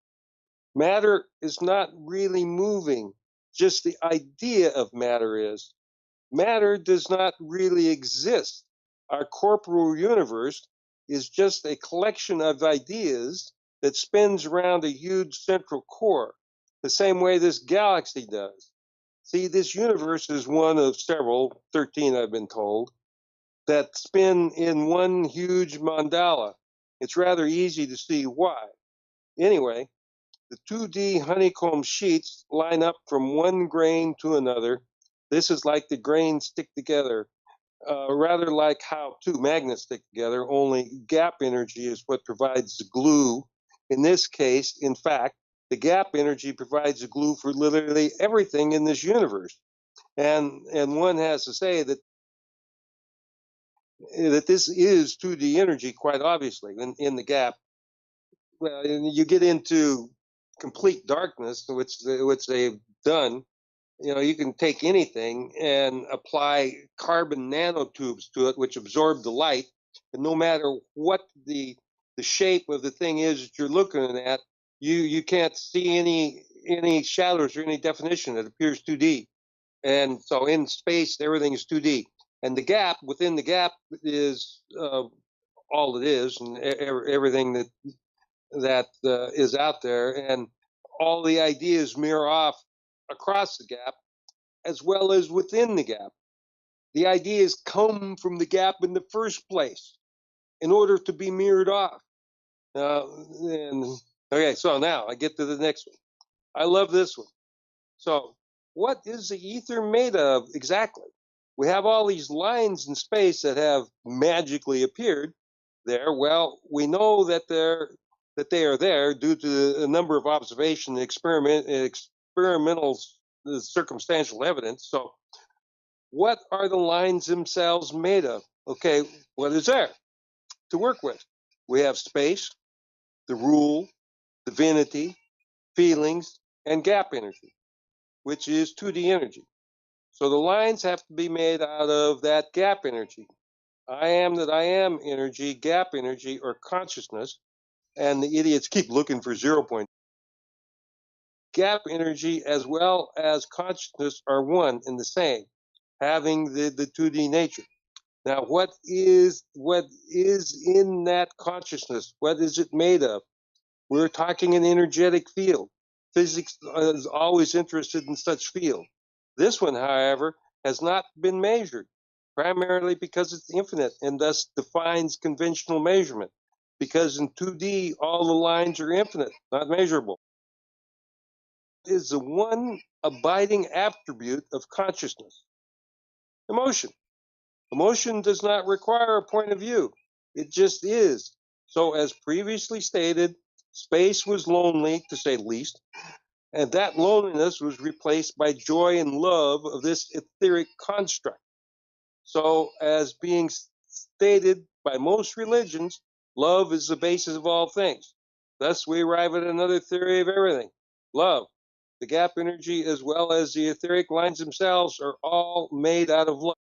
Matter is not really moving, just the idea of matter is. Matter does not really exist. Our corporeal universe is just a collection of ideas that spins around a huge central core, the same way this galaxy does. See, this universe is one of several, 13 I've been told, that spin in one huge mandala. It's rather easy to see why. Anyway, the 2D honeycomb sheets line up from one grain to another. This is like the grains stick together. rather like how two magnets stick together, only gap energy is what provides the glue. In this case, in fact, the gap energy provides the glue for literally everything in this universe. And one has to say that this is 2D energy, quite obviously, in the gap. Well, and you get into complete darkness, which they've done. You know, you can take anything and apply carbon nanotubes to it, which absorb the light, and no matter what the shape of the thing is that you're looking at, you can't see any shadows or any definition. It appears 2D. And so in space, everything is 2D. And the gap, within the gap, is all it is, and everything that is out there. And all the ideas mirror off across the gap as well as within the gap. The ideas come from the gap in the first place in order to be mirrored off. Okay, so now I get to the next one. I love this one. So, what is the ether made of exactly? We have all these lines in space that have magically appeared there. Well, we know that they are there due to a number of observation and experimental circumstantial evidence. So, what are the lines themselves made of? Okay, what is there to work with? We have space, the rule, divinity, feelings, and gap energy, which is 2D energy. So the lines have to be made out of that gap energy. I am that I am energy, gap energy, or consciousness, and the idiots keep looking for 0 point. Gap energy as well as consciousness are one and the same, having the 2D nature. Now, what is in that consciousness? What is it made of? We're talking an energetic field. Physics is always interested in such field. This one, however, has not been measured, primarily because it's infinite and thus defines conventional measurement. Because in 2D, all the lines are infinite, not measurable. It is the one abiding attribute of consciousness. Emotion. Emotion does not require a point of view. It just is. So as previously stated, space was lonely, to say the least, and that loneliness was replaced by joy and love of this etheric construct. So as being stated by most religions, love is the basis of all things. Thus we arrive at another theory of everything. Love. The gap energy as well as the etheric lines themselves are all made out of love.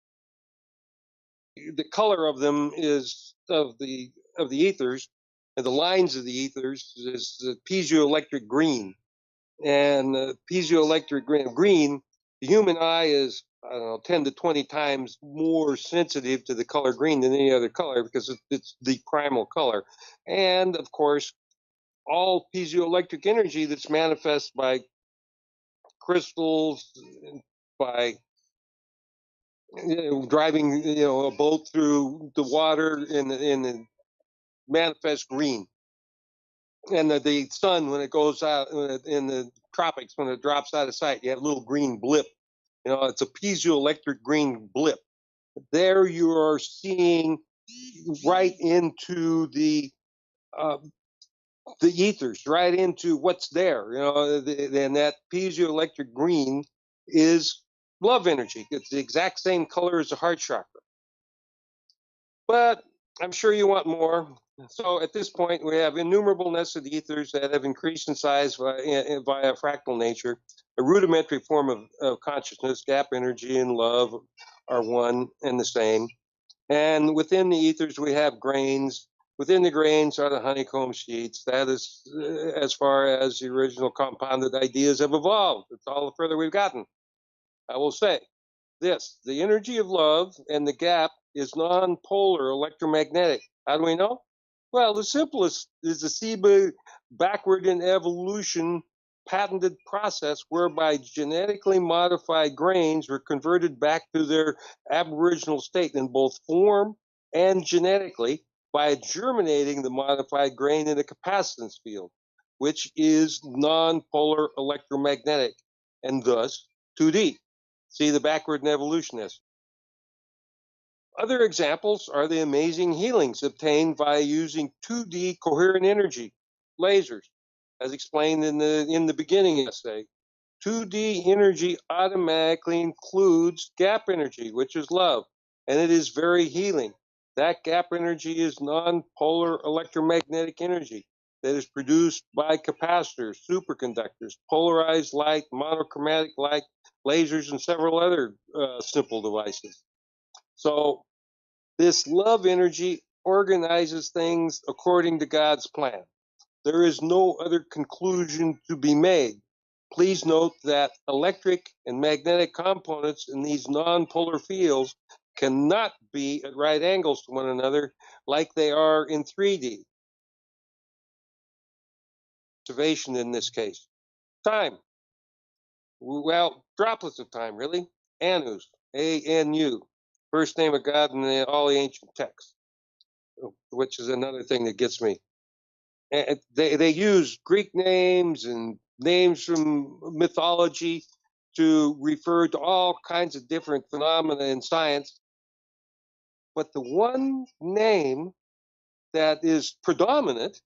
The color of them is of the ethers, and the lines of the ethers is the piezoelectric green. And piezoelectric green, the human eye is, I don't know, 10 to 20 times more sensitive to the color green than any other color because it's the primal color. And of course, all piezoelectric energy that's manifest by crystals, by driving a boat through the water in the manifest green, and the sun when it goes out in the tropics, when it drops out of sight, you have a little green blip. It's a piezoelectric green blip. There you are seeing right into the ethers, right into what's there. And that piezoelectric green is love energy. It's the exact same color as the heart chakra. But I'm sure you want more. So at this point, we have innumerableness of the ethers that have increased in size via fractal nature. A rudimentary form of consciousness, gap energy, and love are one and the same. And within the ethers, we have grains. Within the grains are the honeycomb sheets. That is as far as the original compounded ideas have evolved. That's all the further we've gotten. I will say this: the energy of love and the gap is non-polar electromagnetic. How do we know? Well, the simplest is the SIBA backward in evolution patented process whereby genetically modified grains were converted back to their aboriginal state in both form and genetically by germinating the modified grain in a capacitance field, which is non-polar electromagnetic and thus 2D. See the backward in evolutionist. Other examples are the amazing healings obtained by using 2D coherent energy, lasers, as explained in the beginning essay. 2D energy automatically includes gap energy, which is love, and it is very healing. That gap energy is non-polar electromagnetic energy that is produced by capacitors, superconductors, polarized light, monochromatic light, lasers, and several other simple devices. So this love energy organizes things according to God's plan. There is no other conclusion to be made. Please note that electric and magnetic components in these non-polar fields cannot be at right angles to one another like they are in 3D. Observation in this case. Time. Well, droplets of time, really. Anus, A-N-U, first name of God in all the ancient texts, which is another thing that gets me. And they use Greek names and names from mythology to refer to all kinds of different phenomena in science. But the one name that is predominant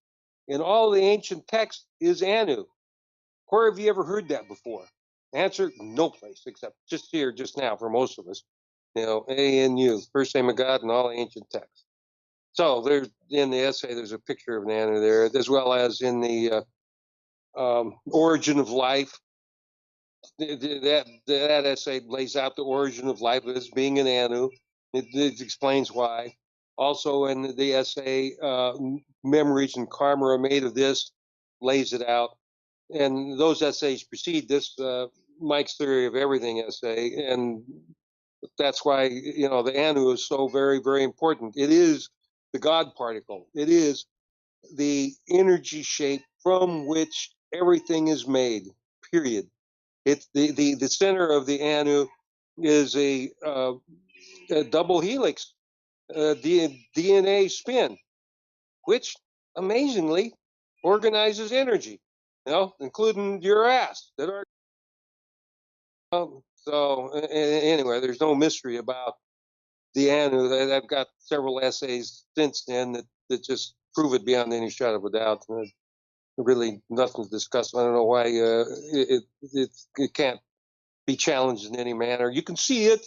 in all the ancient texts is Anu. Where have you ever heard that before? Answer, no place, except just here, just now, for most of us. You know, A-N-U, first name of God in all the ancient texts. So there's in the essay, there's a picture of an Anu there, as well as in the origin of life. That essay lays out the origin of life as being an Anu. It explains why. Also in the essay, Memories and Karma are made of this, lays it out. And those essays precede this Mike's Theory of Everything essay. And that's why, you know, the Anu is so very, very important. It is the God particle. It is the energy shape from which everything is made, period. It's the center of the Anu is a double helix DNA spin, which amazingly organizes energy, you know, including your ass. That are so anyway, there's no mystery about the Anu. I've got several essays since then that just prove it beyond any shadow of a doubt. Really nothing to discuss. I don't know why it can't be challenged in any manner. You can see it,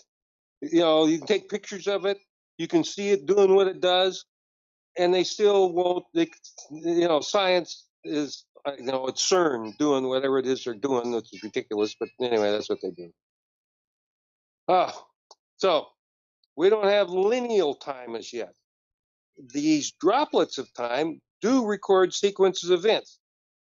you know, you can take pictures of it, you can see it doing what it does, and they still won't, you know, science is, you know, it's CERN doing whatever it is they're doing, which is ridiculous, but anyway, that's what they do. So we don't have lineal time as yet. These droplets of time do record sequences of events.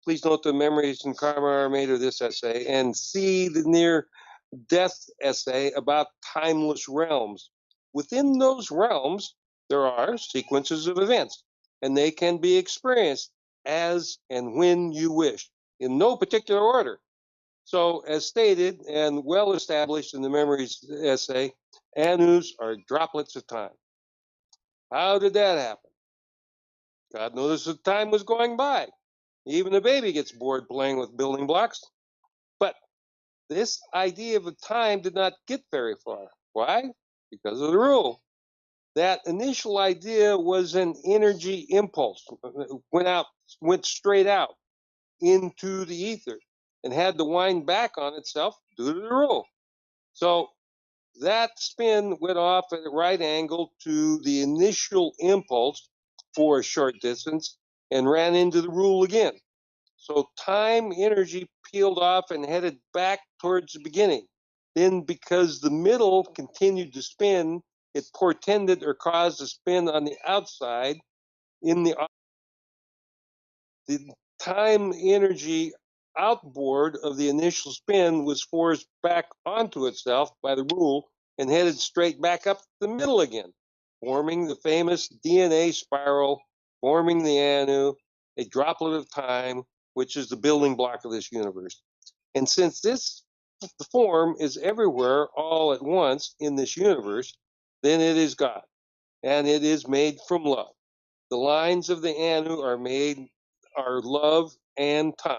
Please note the Memories and Karma are made of this essay, and see the near-death essay about timeless realms. Within those realms, there are sequences of events, and they can be experienced as and when you wish, in no particular order. So, as stated and well established in the Memories essay, Anus are droplets of time. How did that happen? God noticed that time was going by. Even a baby gets bored playing with building blocks. But this idea of a time did not get very far. Why? Because of the rule. That initial idea was an energy impulse, went straight out into the ether and had to wind back on itself due to the rule. So that spin went off at a right angle to the initial impulse for a short distance and ran into the rule again. So time energy peeled off and headed back towards the beginning. Then, because the middle continued to spin, it portended or caused a spin on the outside. The time energy outboard of the initial spin was forced back onto itself by the rule and headed straight back up the middle again, forming the famous DNA spiral, forming the Anu, a droplet of time, which is the building block of this universe. And since this form is everywhere all at once in this universe, then it is God, and it is made from love. The lines of the Anu are love and time.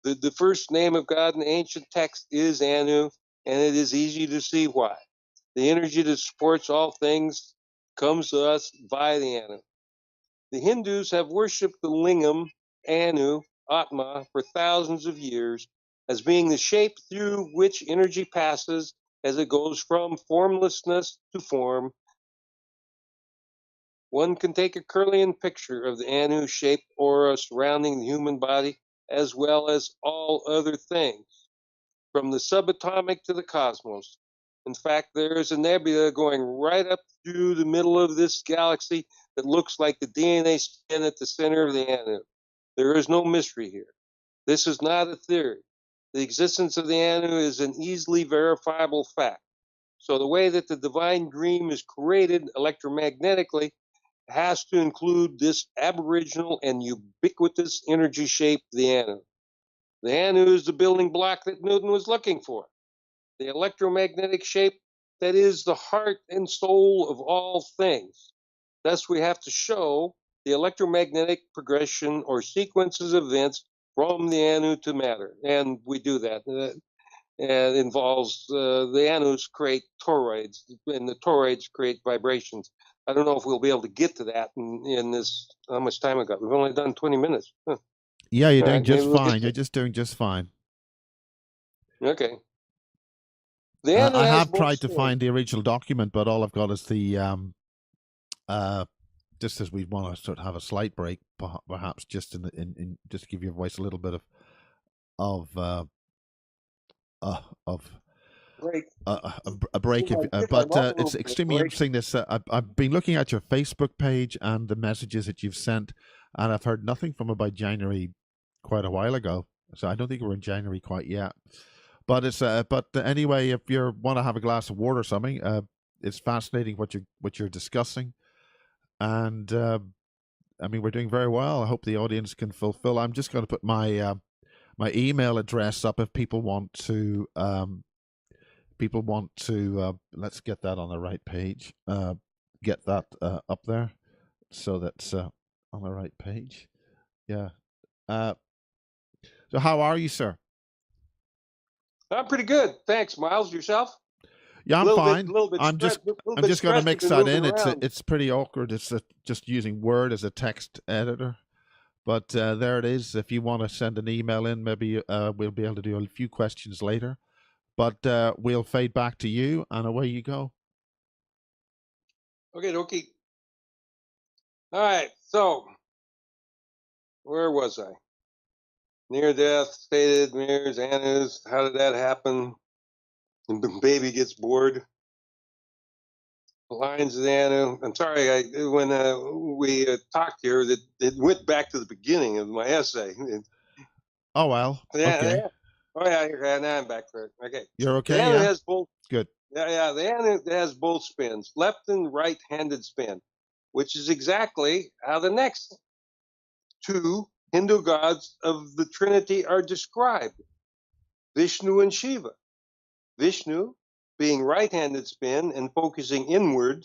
The first name of God in the ancient text is Anu, and it is easy to see why. The energy that supports all things comes to us via the Anu. The Hindus have worshipped the lingam, Anu, Atma, for thousands of years as being the shape through which energy passes as it goes from formlessness to form. One can take a Kirlian picture of the Anu-shaped aura surrounding the human body as well as all other things, from the subatomic to the cosmos. In fact, there is a nebula going right up through the middle of this galaxy that looks like the DNA spin at the center of the Anu. There is no mystery here. This is not a theory. The existence of the Anu is an easily verifiable fact. So the way that the divine dream is created electromagnetically has to include this aboriginal and ubiquitous energy shape, the Anu. The Anu is the building block that Newton was looking for. The electromagnetic shape that is the heart and soul of all things. Thus, we have to show the electromagnetic progression or sequences of events from the Anu to matter, and we do that. It involves the Anus create toroids, and the toroids create vibrations. I don't know if we'll be able to get to that in this. How much time I got? We've only done 20 minutes. Huh. Yeah, you're All doing right, just maybe we'll fine. get You're just doing just fine. Okay. The Anu I has have both tried to spins. find the original document, but all I've got is the just as we want to sort of have a slight break, perhaps just in just to give your voice a little bit of Break. a break. But it's extremely break. interesting. This I've been looking at your Facebook page and the messages that you've sent, and I've heard nothing from about January quite a while ago. So I don't think we're in January quite yet. But it's but anyway, if you want to have a glass of water or something, it's fascinating what you're discussing, and I mean we're doing very well. I hope the audience can fulfill. I'm just going to put my my email address up if people want to. Let's get that on the right page. Get that up there, so that's on the right page. Yeah. So how are you, sir? I'm pretty good. Thanks, Miles. Yourself? Yeah, I'm fine. I'm just going to mix that in. It's pretty awkward. It's just using Word as a text editor. But there it is. If you want to send an email in, maybe we'll be able to do a few questions later. But we'll fade back to you, and away you go. Okay, dokie. All right. So, where was I? Near death, stated, mirrors, Anus. How did that happen? And the baby gets bored. Lines of the Anu. I'm sorry, when we talked here, that it went back to the beginning of my essay. Oh well. Okay. Yeah. Oh yeah, now I'm back for it. Okay. You're okay. The Anu Yeah. has both. Good. Yeah. The Anu has both spins, left and right-handed spin, which is exactly how the next two Hindu gods of the Trinity are described: Vishnu and Shiva. Vishnu being right-handed spin and focusing inward,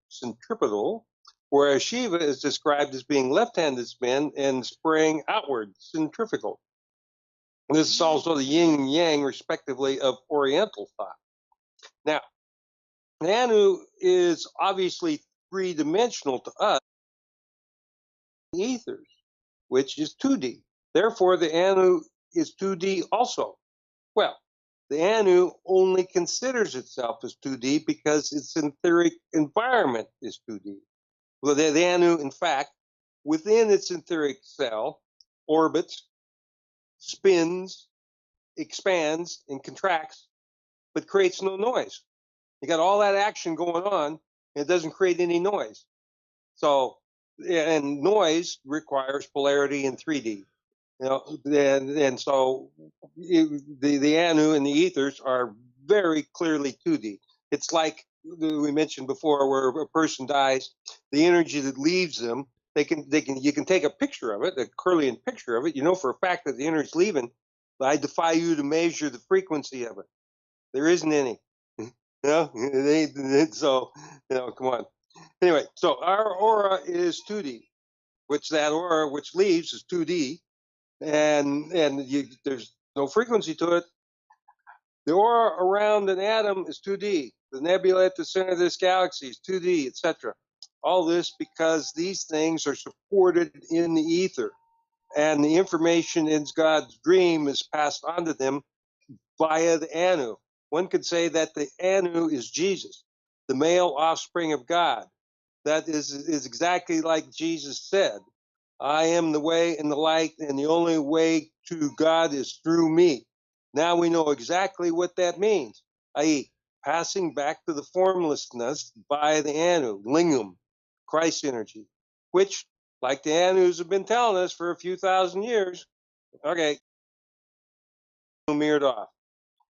centripetal, whereas Shiva is described as being left-handed spin and spraying outward, centrifugal. This is also the yin and yang, respectively, of Oriental thought. Now, the Anu is obviously three-dimensional to us, the ethers, which is 2D. Therefore, the Anu is 2D also. Well, the Anu only considers itself as 2D because its etheric environment is 2D. Well, the Anu, in fact, within its etheric cell, orbits, spins, expands, and contracts, but creates no noise. You got all that action going on, and it doesn't create any noise. So, and noise requires polarity in 3D. You know, and so the Anu and the ethers are very clearly 2D. It's like we mentioned before, where a person dies, the energy that leaves them, you can take a picture of it, a Kirlian picture of it. You know for a fact that the energy is leaving. But I defy you to measure the frequency of it. There isn't any. So come on. Anyway, so our aura is 2D, which that aura which leaves is 2D. And there's no frequency to it. The aura around an atom is 2D. The nebula at the center of this galaxy is 2D, etc. All this because these things are supported in the ether, and the information in God's dream is passed on to them via the Anu. One could say that the Anu is Jesus, the male offspring of God. That is exactly like Jesus said, I am the way and the light, and the only way to God is through me. Now we know exactly what that means, i.e., passing back to the formlessness by the Anu, lingam, Christ energy, which, like the Anus have been telling us for a few thousand years, okay, mirrored off.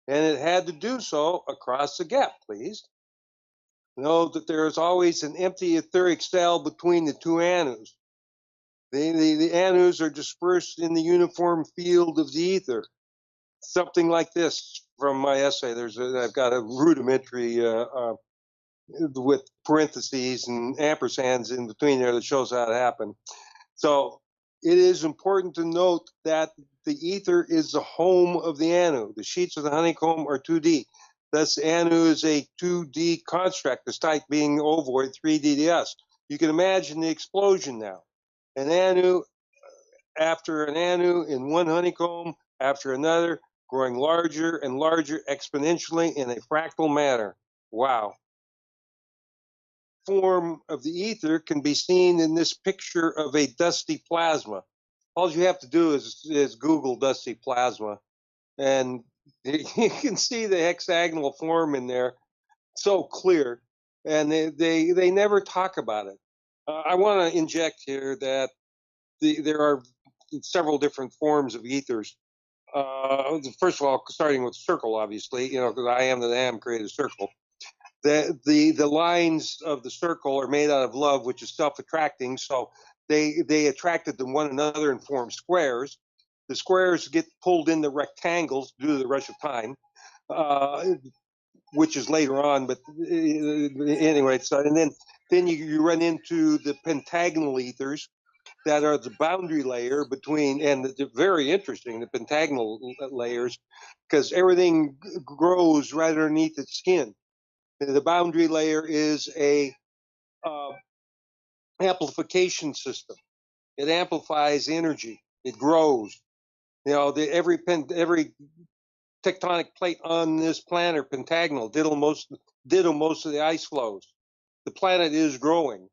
And it had to do so across the gap, please. Know that there is always an empty etheric cell between the two Anus. The Anus are dispersed in the uniform field of the ether. Something like this from my essay. I've got a rudimentary with parentheses and ampersands in between there that shows how it happened. So it is important to note that the ether is the home of the Anu. The sheets of the honeycomb are 2D. Thus, Anu is a 2D construct, despite being ovoid 3D. You can imagine the explosion now. An Anu after an Anu in one honeycomb after another, growing larger and larger exponentially in a fractal manner. Wow. Form of the ether can be seen in this picture of a dusty plasma. All you have to do is Google dusty plasma, and you can see the hexagonal form in there, so clear, and they never talk about it. I want to inject here that there are several different forms of ethers. First of all, starting with circle, obviously, because I am that I am created a circle. The lines of the circle are made out of love, which is self-attracting. So they attracted to one another and form squares. The squares get pulled into rectangles due to the rush of time, which is later on. But anyway, so and then you run into the pentagonal ethers that are the boundary layer between, and they're very interesting, the pentagonal layers, because everything grows right underneath its skin. The boundary layer is a amplification system. It amplifies energy. It grows. Every tectonic plate on this planet are pentagonal. Ditto most of the ice flows. The planet is growing.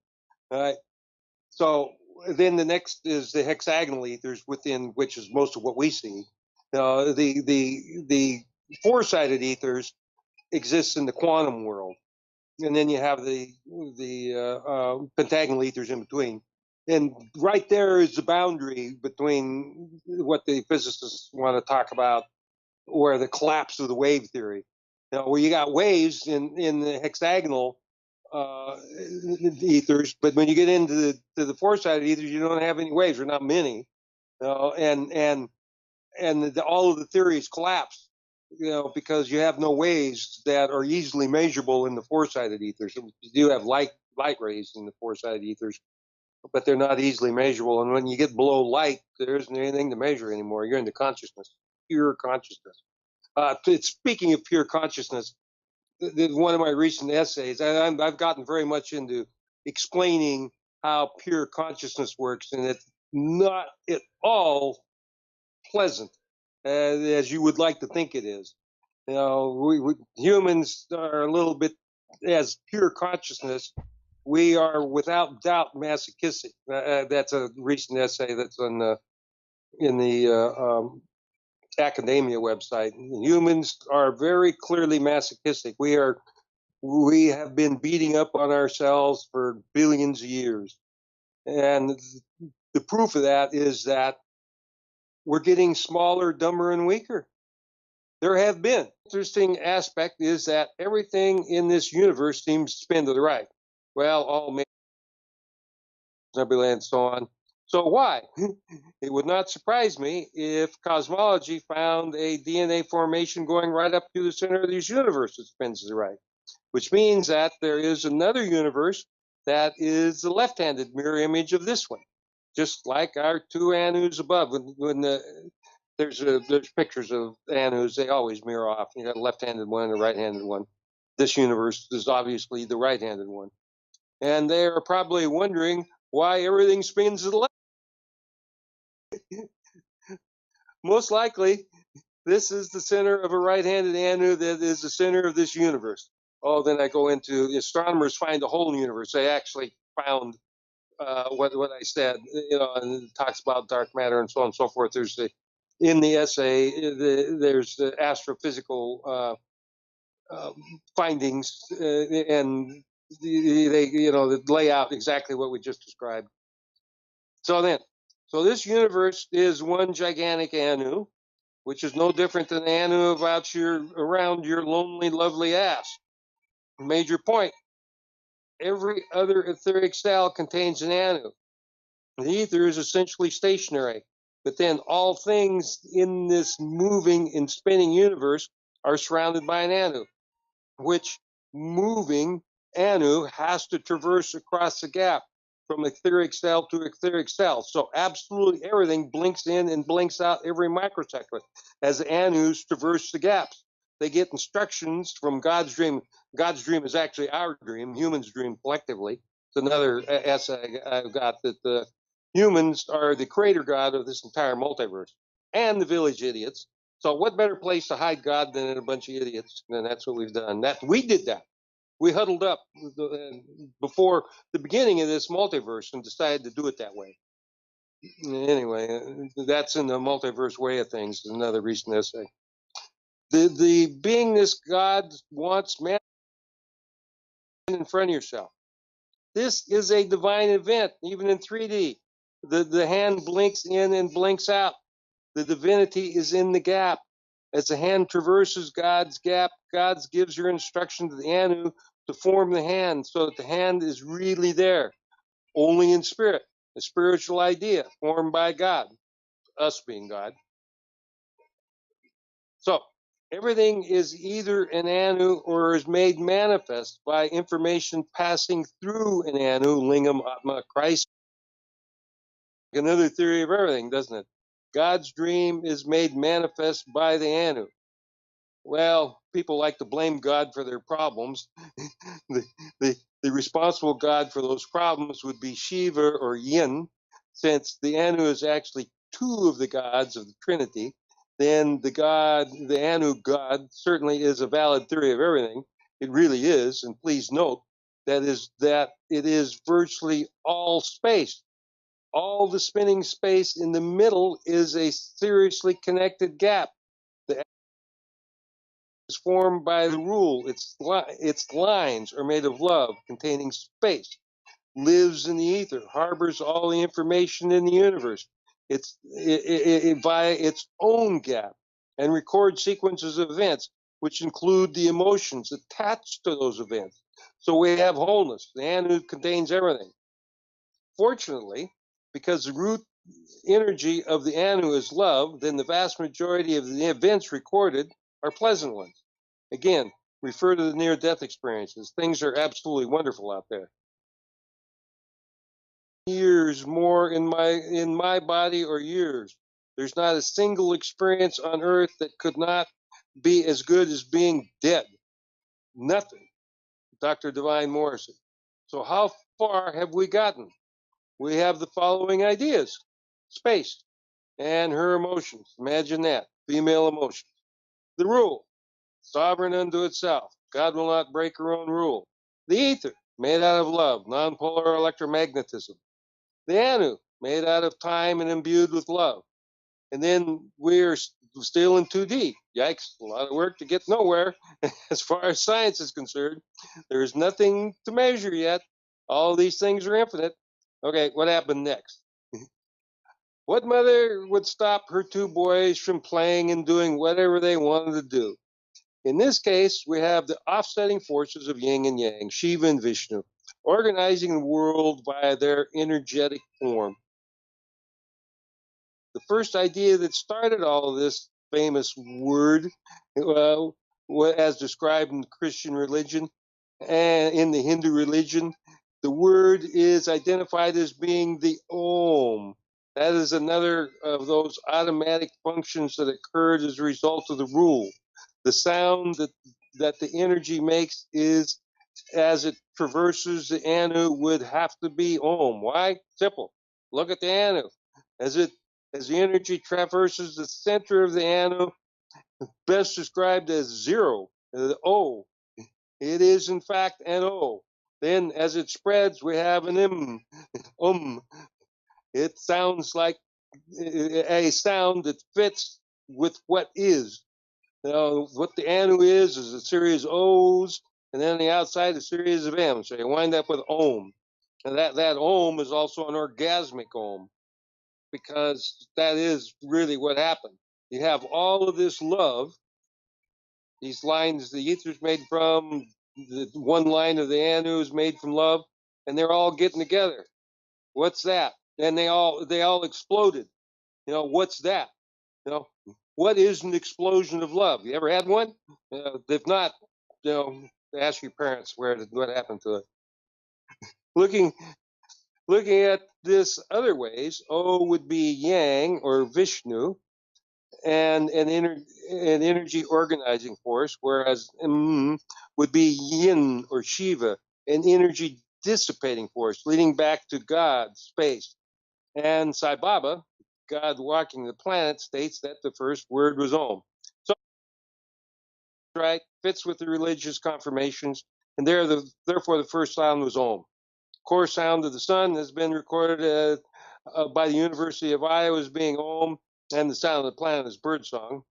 All right. So then the next is the hexagonal ethers, within which is most of what we see. The four-sided ethers exists in the quantum world. And then you have the pentagonal ethers in between. And right there is the boundary between what the physicists want to talk about, or the collapse of the wave theory. Where you got waves in the hexagonal ethers, but when you get into the four-sided ethers, you don't have any waves, or not many. And all of the theories collapse. Because you have no waves that are easily measurable in the four-sided ethers. You do have light rays in the four-sided ethers, but they're not easily measurable. And when you get below light, there isn't anything to measure anymore. You're into consciousness, pure consciousness. Speaking of pure consciousness, one of my recent essays, I've gotten very much into explaining how pure consciousness works, and it's not at all pleasant as you would like to think it is. We humans are a little bit, as pure consciousness, we are without doubt masochistic. That's a recent essay that's in the Academia website. Humans are very clearly masochistic. We have been beating up on ourselves for billions of years, and the proof of that is that we're getting smaller, dumber, and weaker. There have been. Interesting aspect is that everything in this universe seems to spin to the right. Well, all nebulae and so on. So why? It would not surprise me if cosmology found a DNA formation going right up to the center of this universe that spins to the right, which means that there is another universe that is the left-handed mirror image of this one, just like our two Anus above. When there's pictures of Anus. They always mirror off. You got a left-handed one and a right-handed one. This universe is obviously the right-handed one. And they are probably wondering why everything spins to the left. Most likely, this is the center of a right-handed Anu that is the center of this universe. Oh, then I go into astronomers find the whole universe. They actually found what I said, and it talks about dark matter and so on and so forth. There's in the essay, there's the astrophysical findings, and they lay out exactly what we just described. So this universe is one gigantic Anu, which is no different than the Anu around your lonely, lovely ass. Major point: every other etheric cell contains an Anu. The ether is essentially stationary, but then all things in this moving and spinning universe are surrounded by an Anu, which moving Anu has to traverse across the gap from etheric cell to etheric cell. So absolutely everything blinks in and blinks out every microsecond as the Anus traverse the gaps. They get instructions from God's dream. God's dream is actually our dream, humans' dream collectively. It's another essay I've got that the humans are the creator God of this entire multiverse and the village idiots. So what better place to hide God than in a bunch of idiots? And that's what we've done. We did that. We huddled up before the beginning of this multiverse and decided to do it that way. Anyway, that's in the multiverse way of things. Is another recent essay. The beingness God wants man in front of yourself. This is a divine event, even in 3D. The hand blinks in and blinks out. The divinity is in the gap. As the hand traverses God's gap, God gives your instruction to the Anu to form the hand so that the hand is really there, only in spirit, a spiritual idea formed by God, us being God. So everything is either an Anu or is made manifest by information passing through an Anu, Lingam, Atma, Christ. Another theory of everything, doesn't it? God's dream is made manifest by the Anu. Well, people like to blame God for their problems. the responsible God for those problems would be Shiva or Yin, since the Anu is actually two of the gods of the Trinity. Then the Anu God certainly is a valid theory of everything. It really is, and please note that it is virtually all space. All the spinning space in the middle is a seriously connected gap. The is formed by the rule. Its lines are made of love, containing space, lives in the ether, harbors all the information in the universe. It via its own gap, and records sequences of events, which include the emotions attached to those events. So we have wholeness. The Anu contains everything. Fortunately, because the root energy of the Anu is love, then the vast majority of the events recorded are pleasant ones. Again, refer to the near-death experiences. Things are absolutely wonderful out there. Years more in my body or years. There's not a single experience on earth that could not be as good as being dead. Nothing. Dr. Divine Morrison. So how far have we gotten? We have the following ideas. Space and her emotions. Imagine that. Female emotions. The rule. Sovereign unto itself. God will not break her own rule. The ether, made out of love, nonpolar electromagnetism. The Anu, made out of time and imbued with love. And then we're still in 2D. Yikes, a lot of work to get nowhere. As far as science is concerned, there is nothing to measure yet. All these things are infinite. Okay, what happened next? What mother would stop her two boys from playing and doing whatever they wanted to do? In this case, we have the offsetting forces of yin and yang, Shiva and Vishnu, organizing the world via their energetic form. The first idea that started all of this famous word, as described in Christian religion and in the Hindu religion, the word is identified as being the Om. That is another of those automatic functions that occurred as a result of the rule. The sound that the energy makes is, as it traverses the Anu, would have to be Om. Why? Simple. Look at the Anu. As the energy traverses the center of the Anu, best described as zero, the O. It is in fact an O. Then as it spreads, we have an M. It sounds like a sound that fits with what is. What the Anu is a series of O's, and then on the outside a series of M's. So you wind up with Om. And that Om is also an orgasmic Om, because that is really what happened. You have all of this love, these lines the ether's made from, the one line of the Anu is made from love, and they're all getting together. What's that? And they all exploded. What's that? What is an explosion of love? You ever had one? If not, ask your parents what happened to it. Looking at this other ways, O would be Yang or Vishnu, and an energy organizing force, whereas M would be Yin or Shiva, an energy dissipating force, leading back to God, space. And Sai Baba, God walking the planet, states that the first word was Om. So, right, fits with the religious confirmations, and therefore the first sound was Om. Core sound of the sun has been recorded by the University of Iowa as being Om, and the sound of the planet is birdsong.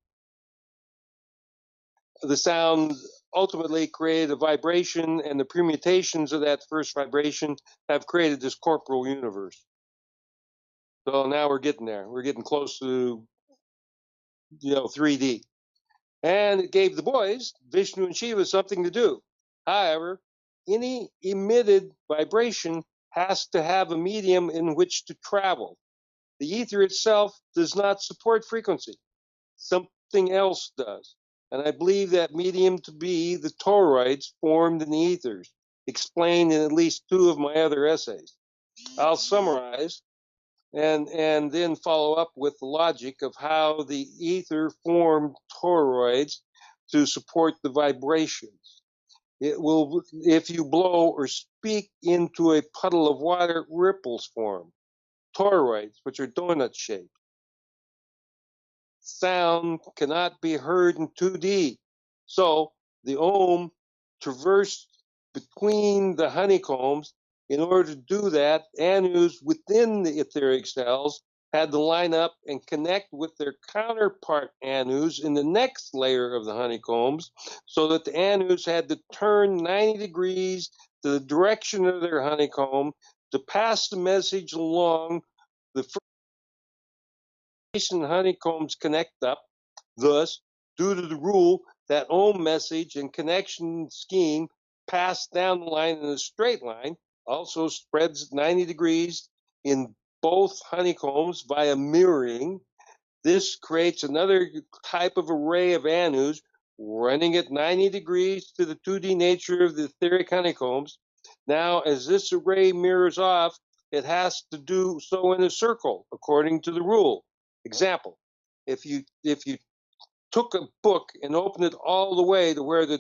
The sound ultimately created a vibration, and the permutations of that first vibration have created this corporal universe. So now we're getting there. We're getting close to 3D. And it gave the boys, Vishnu and Shiva, something to do. However, any emitted vibration has to have a medium in which to travel. The ether itself does not support frequency. Something else does. And I believe that medium to be the toroids formed in the ethers, explained in at least 2 of my other essays. I'll summarize and then follow up with the logic of how the ether formed toroids to support the vibrations. It will, if you blow or speak into a puddle of water, ripples form. Toroids, which are donut shaped. Sound cannot be heard in 2D. So the Om traversed between the honeycombs. In order to do that, Anus within the etheric cells had to line up and connect with their counterpart Anus in the next layer of the honeycombs, so that the Anus had to turn 90 degrees to the direction of their honeycomb to pass the message along. The first honeycombs connect up. Thus, due to the rule, that Ohm message and connection scheme passed down the line in a straight line also spreads 90 degrees in both honeycombs via mirroring. This creates another type of array of Anus running at 90 degrees to the 2D nature of the etheric honeycombs. Now, as this array mirrors off, it has to do so in a circle, according to the rule. Example, if you took a book and opened it all the way to where the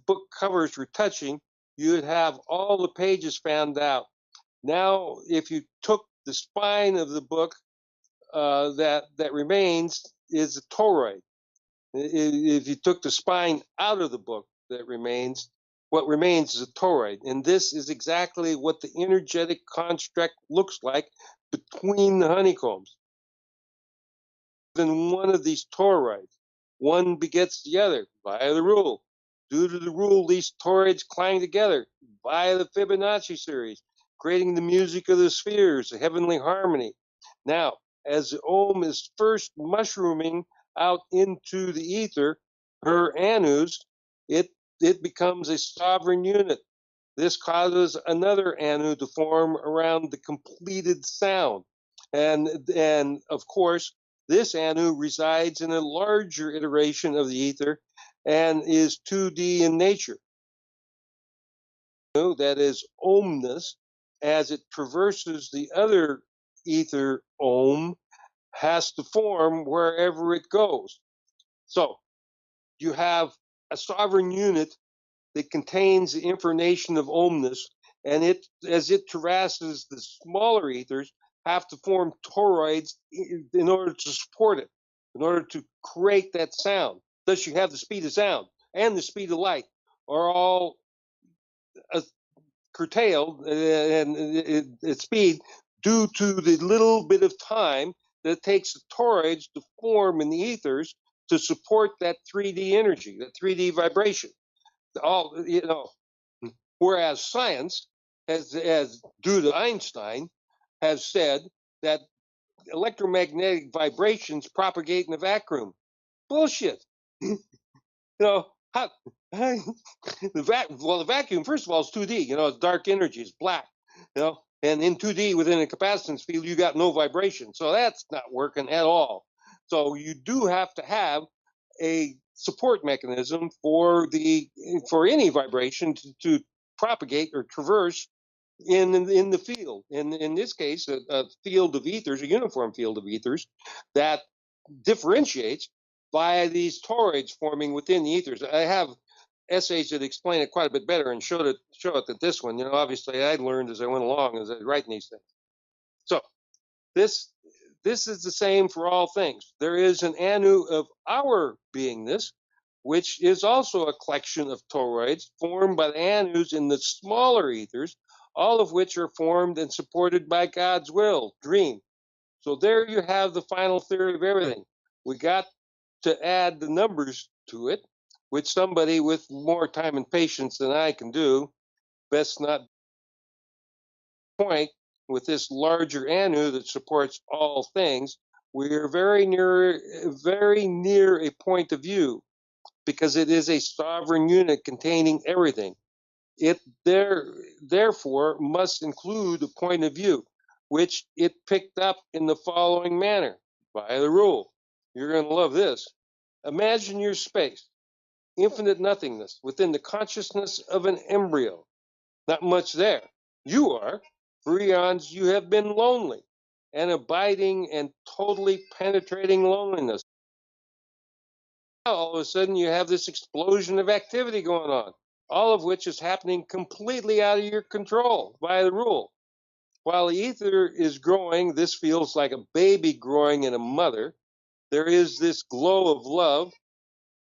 book covers were touching, you would have all the pages fanned out. Now, if you took the spine of the book, that remains is a toroid. If you took the spine out of the book that remains, what remains is a toroid. And this is exactly what the energetic construct looks like between the honeycombs. Then one of these toroids, one begets the other via the rule. Due to the rule, these toroids clang together via the Fibonacci series, creating the music of the spheres, a heavenly harmony. Now, as the Om is first mushrooming out into the ether, her Anus, it becomes a sovereign unit. This causes another Anu to form around the completed sound. And of course, this Anu resides in a larger iteration of the ether and is 2D in nature. That is Omness, as it traverses the other ether ohm has to form wherever it goes. So you have a sovereign unit that contains the information of ohmness, and it, as it traverses the smaller ethers, have to form toroids in order to support it, in order to create that sound. Thus, you have the speed of sound and the speed of light are all curtailed in its speed due to the little bit of time that it takes the toroids to form in the ethers to support that 3D energy, that 3D vibration. All, you know, whereas science has due to Einstein, has said that electromagnetic vibrations propagate in a vacuum. Bullshit. You know, how, the vacuum, first of all, is 2D. You know, it's dark energy, it's black. You know, and in 2D within a capacitance field, you got no vibration. So that's not working at all. So you do have to have a support mechanism for any vibration to propagate or traverse in the field. In this case, a field of ethers, a uniform field of ethers that differentiates by these toroids forming within the ethers. I have essays that explain it quite a bit better and show it than this one. You know, obviously I learned as I went along as I was writing these things. So this is the same for all things. There is an Anu of our beingness, which is also a collection of toroids formed by the Anus in the smaller ethers, all of which are formed and supported by God's will, dream. So there you have the final theory of everything. We got to add the numbers to it, which somebody with more time and patience than I can do, best not point with this larger Anu that supports all things. We are very near a point of view because it is a sovereign unit containing everything. It therefore must include a point of view, which it picked up in the following manner by the rule. You're going to love this. Imagine your space, infinite nothingness within the consciousness of an embryo. Not much there. You are. For eons you have been lonely, and abiding and totally penetrating loneliness. Now all of a sudden you have this explosion of activity going on, all of which is happening completely out of your control by the rule. While the ether is growing, this feels like a baby growing in a mother. There is this glow of love,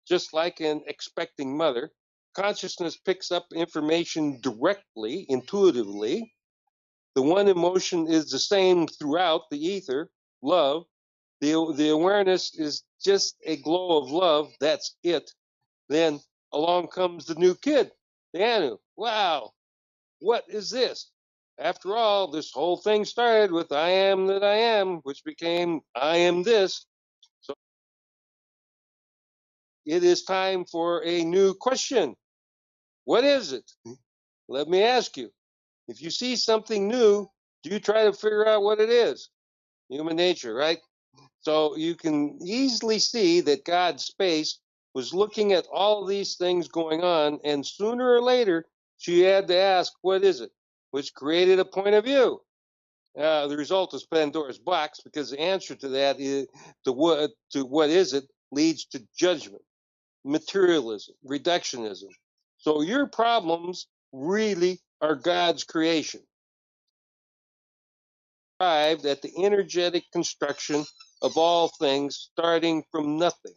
just like an expecting mother. Consciousness picks up information directly, intuitively. The one emotion is the same throughout the ether, love. The awareness is just a glow of love. That's it. Then along comes the new kid, the Anu. Wow, what is this? After all, this whole thing started with I am that I am, which became I am this. So it is time for a new question. What is it? Let me ask you. If you see something new, do you try to figure out what it is? Human nature, right? So you can easily see that God's space was looking at all these things going on, and sooner or later, she had to ask, what is it? Which created a point of view. The result is Pandora's box, because the answer to that is to what is it leads to judgment, materialism, reductionism. So your problems really are God's creation. Arrived at the energetic construction of all things, starting from nothing.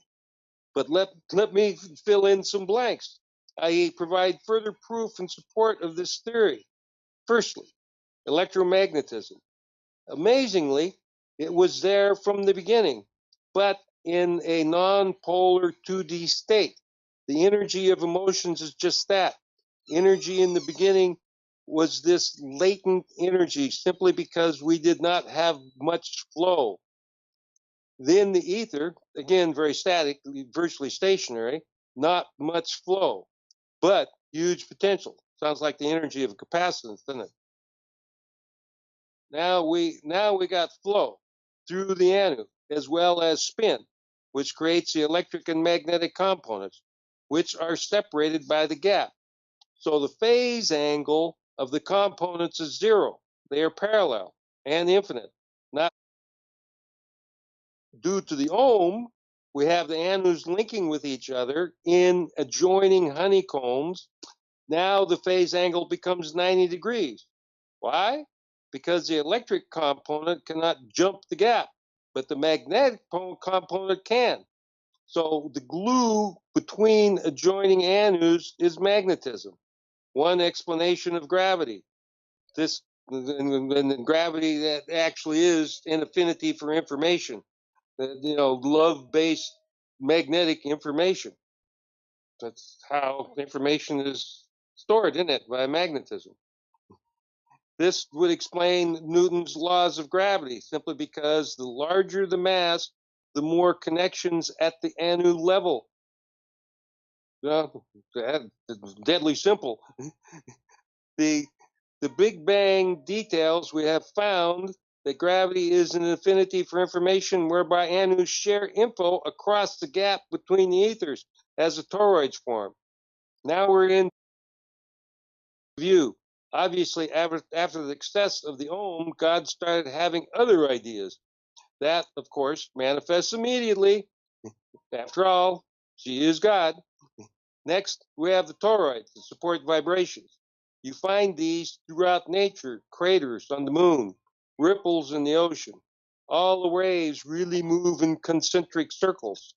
But let me fill in some blanks. I provide further proof in support of this theory. Firstly, electromagnetism. Amazingly, it was there from the beginning, but in a non-polar 2D state. The energy of emotions is just that. Energy in the beginning was this latent energy simply because we did not have much flow. Then the ether, again, very static, virtually stationary, not much flow, but huge potential. Sounds like the energy of capacitance, doesn't it? Now we got flow through the Anu, as well as spin, which creates the electric and magnetic components, which are separated by the gap. So the phase angle of the components is zero. They are parallel and infinite. due to the ohm, we have the anus linking with each other in adjoining honeycombs. Now the phase angle becomes 90 degrees. Why? Because the electric component cannot jump the gap, but the magnetic component can. So the glue between adjoining anus is magnetism. One explanation of gravity. This and gravity that actually is an affinity for information. Love-based magnetic information. That's how information is stored in it, by magnetism. This would explain Newton's laws of gravity, simply because the larger the mass, the more connections at the anu level. Deadly simple. The Big Bang details, we have found that gravity is an affinity for information whereby anus share info across the gap between the ethers as the toroids form. Now we're in view. Obviously, after the success of the ohm, God started having other ideas. That, of course, manifests immediately. After all, she is God. Next, we have the toroids that support vibrations. You find these throughout nature, craters on the moon, ripples in the ocean. All the waves really move in concentric circles.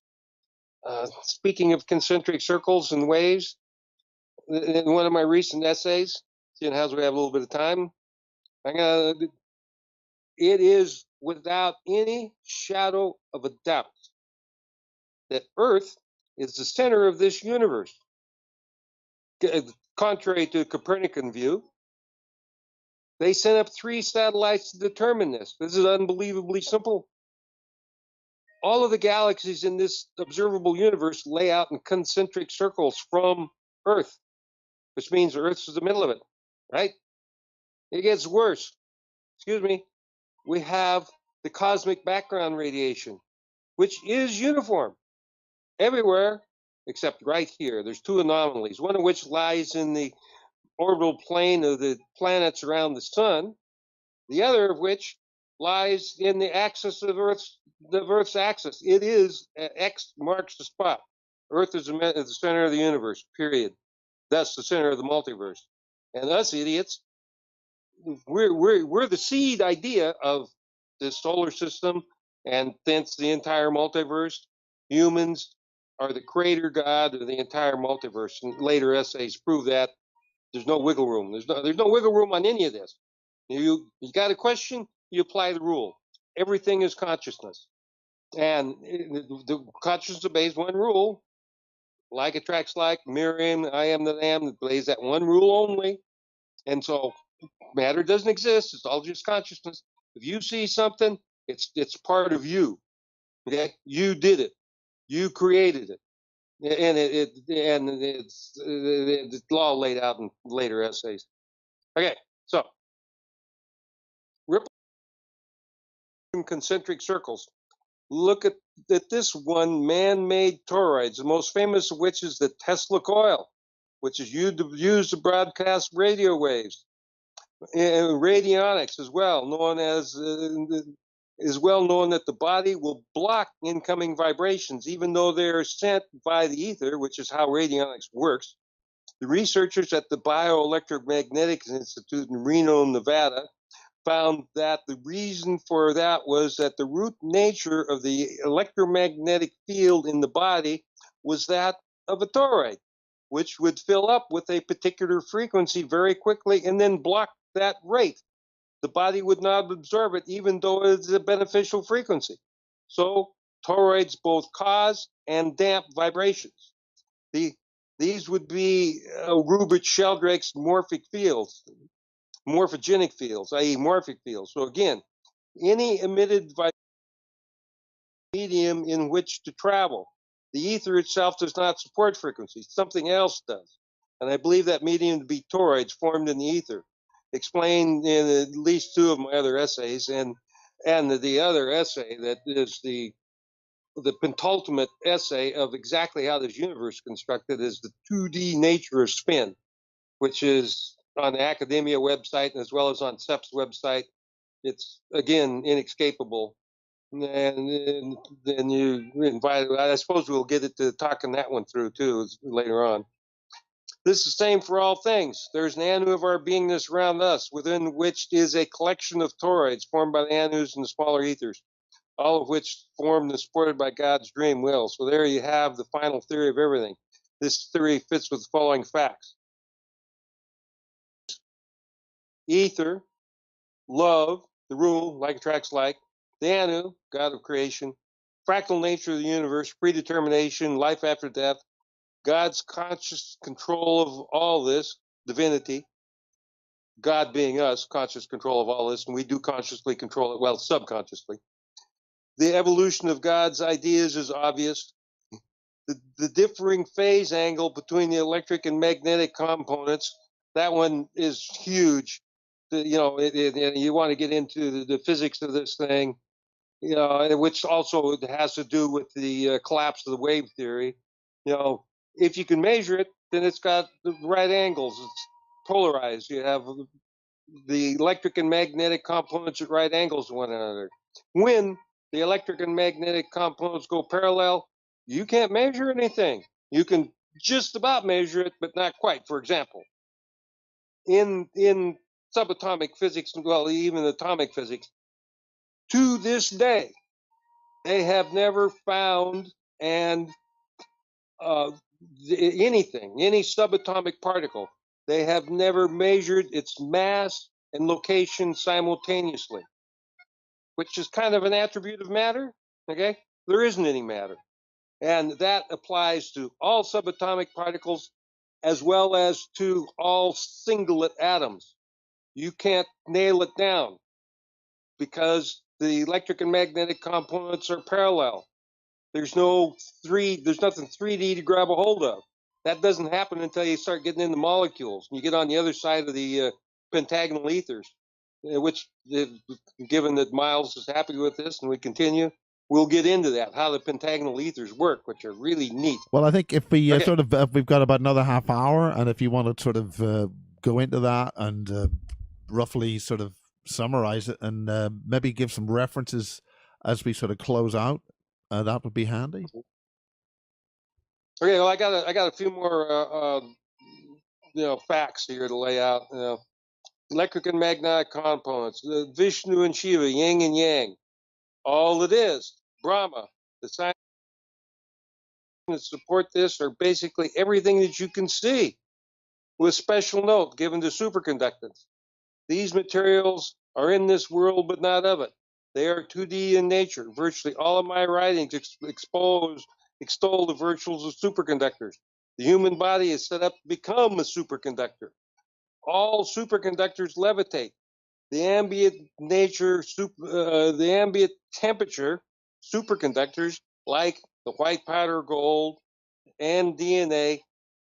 Speaking of concentric circles and waves, in one of my recent essays, seeing as we have a little bit of time, it is without any shadow of a doubt that Earth is the center of this universe. Contrary to the Copernican view, they sent up 3 satellites to determine this. This is unbelievably simple. All of the galaxies in this observable universe lay out in concentric circles from Earth, which means Earth is the middle of it, right? It gets worse. Excuse me. We have the cosmic background radiation, which is uniform everywhere except right here. There's 2 anomalies, one of which lies in the orbital plane of the planets around the sun, the other of which lies in the axis of Earth's axis. It is, X marks the spot. Earth is the center of the universe, period. Thus the center of the multiverse. And us idiots, we're the seed idea of this solar system, and thence the entire multiverse. Humans are the creator god of the entire multiverse, and later essays prove that. There's no wiggle room. There's no wiggle room on any of this. You got a question, you apply the rule. Everything is consciousness, and the consciousness obeys one rule. Like attracts like, mirroring, I am that I am, it obeys that one rule only. And so matter doesn't exist. It's all just consciousness. If you see something, it's part of you. Okay, you did it. You created it, and it's all laid out in later essays. Okay, so ripple in concentric circles. Look at this one, man-made toroids, the most famous of which is the Tesla coil, which is used to broadcast radio waves. And radionics as well, is well known that the body will block incoming vibrations, even though they are sent by the ether, which is how radionics works. The researchers at the Bioelectromagnetics Institute in Reno, Nevada, found that the reason for that was that the root nature of the electromagnetic field in the body was that of a toroid, which would fill up with a particular frequency very quickly and then block that rate. The body would not absorb it, even though it's a beneficial frequency. So toroids both cause and damp vibrations. These would be Rupert Sheldrake's morphic fields, morphogenic fields, i.e. morphic fields. So again, any emitted medium in which to travel. The ether itself does not support frequencies. Something else does. And I believe that medium to be toroids formed in the ether. Explained in at least 2 of my other essays, and the other essay that is the penultimate essay of exactly how this universe is constructed is the 2D nature of spin, which is on the Academia website as well as on SEP's website. It's, again, inescapable. and then you invite. I suppose we'll get it to talking that one through too later on. This is the same for all things. There's an anu of our beingness around us, within which is a collection of toroids formed by the anus and the smaller ethers, all of which formed and supported by God's dream will. So there you have the final theory of everything. This theory fits with the following facts. Ether, love, the rule, like attracts like, the Anu, God of creation, fractal nature of the universe, predetermination, life after death, God's conscious control of all this, divinity, God being us, conscious control of all this, and we do consciously control it, well, subconsciously. The evolution of God's ideas is obvious. The differing phase angle between the electric and magnetic components, that one is huge. You want to get into the physics of this thing, which also has to do with the collapse of the wave theory. If you can measure it, then it's got the right angles. It's polarized. You have the electric and magnetic components at right angles to one another. When the electric and magnetic components go parallel, you can't measure anything. You can just about measure it, but not quite. For example, in subatomic physics, well, even atomic physics, to this day, they have never found any subatomic particle. They have never measured its mass and location simultaneously, which is kind of an attribute of matter. Okay, there isn't any matter, and that applies to all subatomic particles as well as to all singlet atoms. You can't nail it down because the electric and magnetic components are parallel. There's nothing 3D to grab a hold of. That doesn't happen until you start getting into molecules and you get on the other side of the pentagonal ethers, which, given that Miles is happy with this and we continue, we'll get into that, how the pentagonal ethers work, which are really neat. Well, I think if we we've got about another half hour, and if you want to sort of go into that and roughly sort of summarize it and maybe give some references as we sort of close out, that would be handy. Okay, well, I got a few more facts here to lay out. Electric and magnetic components, the Vishnu and Shiva, yin and yang. All it is, Brahma, the science that support this are basically everything that you can see, with special note given to superconductors. These materials are in this world, but not of it. They are 2D in nature. Virtually all of my writings extol the virtues of superconductors. The human body is set up to become a superconductor. All superconductors levitate. The ambient temperature superconductors, like the white powder gold and DNA,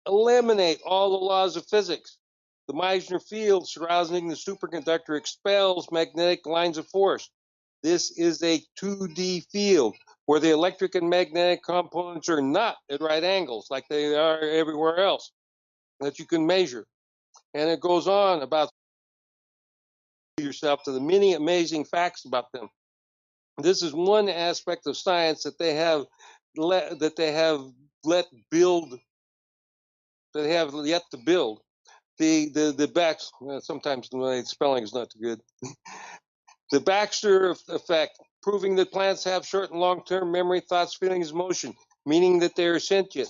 eliminate all the laws of physics. The Meissner field surrounding the superconductor expels magnetic lines of force. This is a 2D field where the electric and magnetic components are not at right angles like they are everywhere else that you can measure. And it goes on about yourself to the many amazing facts about them. This is one aspect of science that they have yet to build. The back, sometimes the spelling is not too good. The Baxter effect, proving that plants have short and long-term memory, thoughts, feelings, motion, meaning that they are sentient,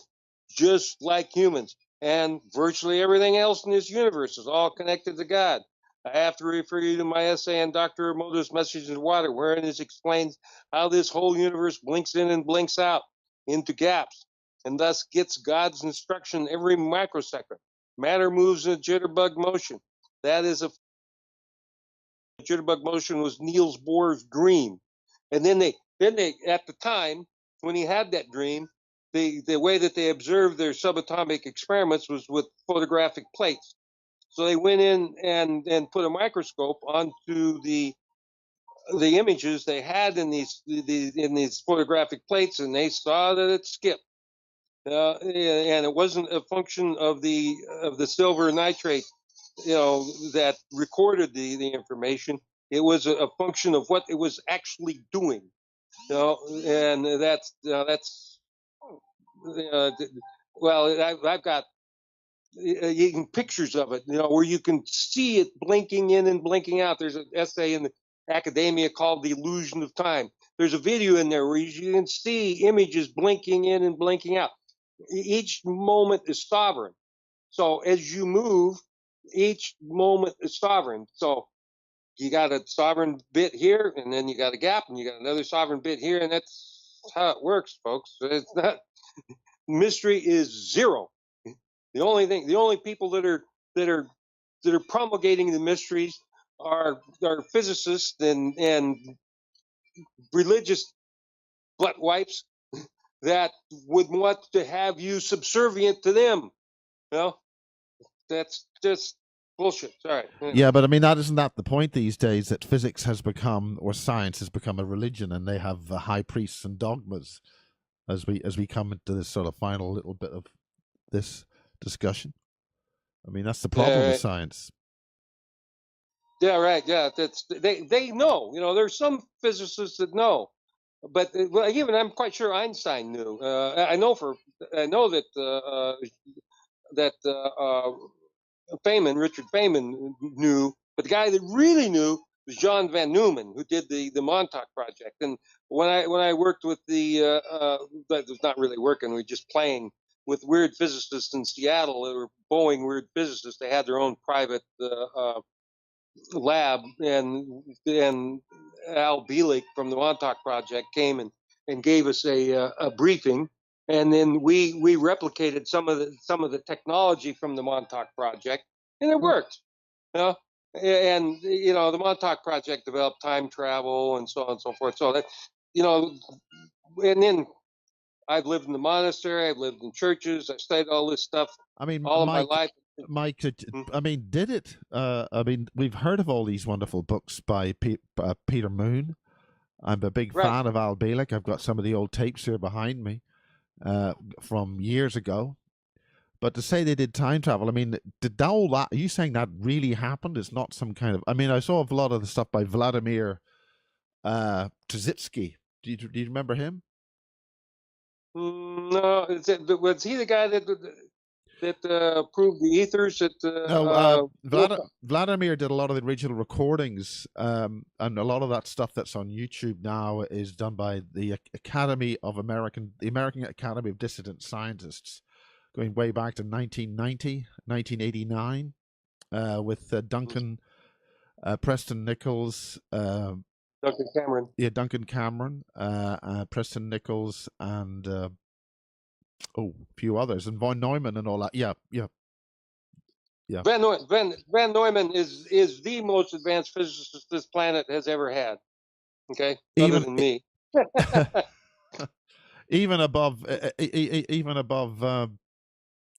just like humans. And virtually everything else in this universe is all connected to God. I have to refer you to my essay on Dr. Emoto's Message in Water, wherein it explains how this whole universe blinks in and blinks out into gaps, and thus gets God's instruction every microsecond. Matter moves in a jitterbug motion. That is jitterbug motion was Niels Bohr's dream. And then they at the time when he had that dream, the way that they observed their subatomic experiments was with photographic plates. So they went in and put a microscope onto the images they had in these photographic plates, and they saw that it skipped. And it wasn't a function of the silver nitrate, that recorded the information. It was a function of what it was actually doing. And that's well, I've got even pictures of it, where you can see it blinking in and blinking out. There's an essay in the Academia called "The Illusion of Time." There's a video in there where you can see images blinking in and blinking out. Each moment is sovereign. So as you move, each moment is sovereign. So you got a sovereign bit here, and then you got a gap, and you got another sovereign bit here, and that's how it works, folks. It's not, mystery is zero. The only people that are promulgating the mysteries are physicists and religious butt wipes that would want to have you subservient to them. That's just bullshit. Sorry. Yeah, but I mean, isn't that the point these days, that physics has become, or science has become, a religion, and they have high priests and dogmas as we come into this sort of final little bit of this discussion. I mean, that's the problem with science. Yeah, right. Yeah, they know. There's some physicists that know, but even I'm quite sure Einstein knew. I know that Richard Feynman knew, but the guy that really knew was John van Neumann, who did the Montauk project. And when I worked with that was not really working, we were just playing with weird physicists in Seattle. They were Boeing weird physicists. They had their own private lab, and Al Bielek from the Montauk project came and gave us a briefing, and then we replicated some of the technology from the Montauk project, and it worked. And the Montauk project developed time travel and so on and so forth. So that and then I've lived in the monastery, I've lived in churches, I've studied all this stuff. I mean, all of my life. Mike, I mean, did it? I mean, we've heard of all these wonderful books by Peter Moon. I'm a big fan of Al Bielek. I've got some of the old tapes here behind me from years ago. But to say they did time travel, I mean, did all that? Are you saying that really happened? It's not some kind of. I mean, I saw a lot of the stuff by Vladimir Trzitsky. Do you remember him? No, was he the guy that proved the ethers? No, Vladimir did a lot of the original recordings, and a lot of that stuff that's on YouTube now is done by the American Academy of Dissident Scientists, going way back to 1990, 1989, with Duncan Preston Nichols. Duncan Cameron. Yeah, Duncan Cameron, Preston Nichols, and a few others, and von Neumann and all that. Yeah. Van Neumann is the most advanced physicist this planet has ever had. Okay, other than me. even above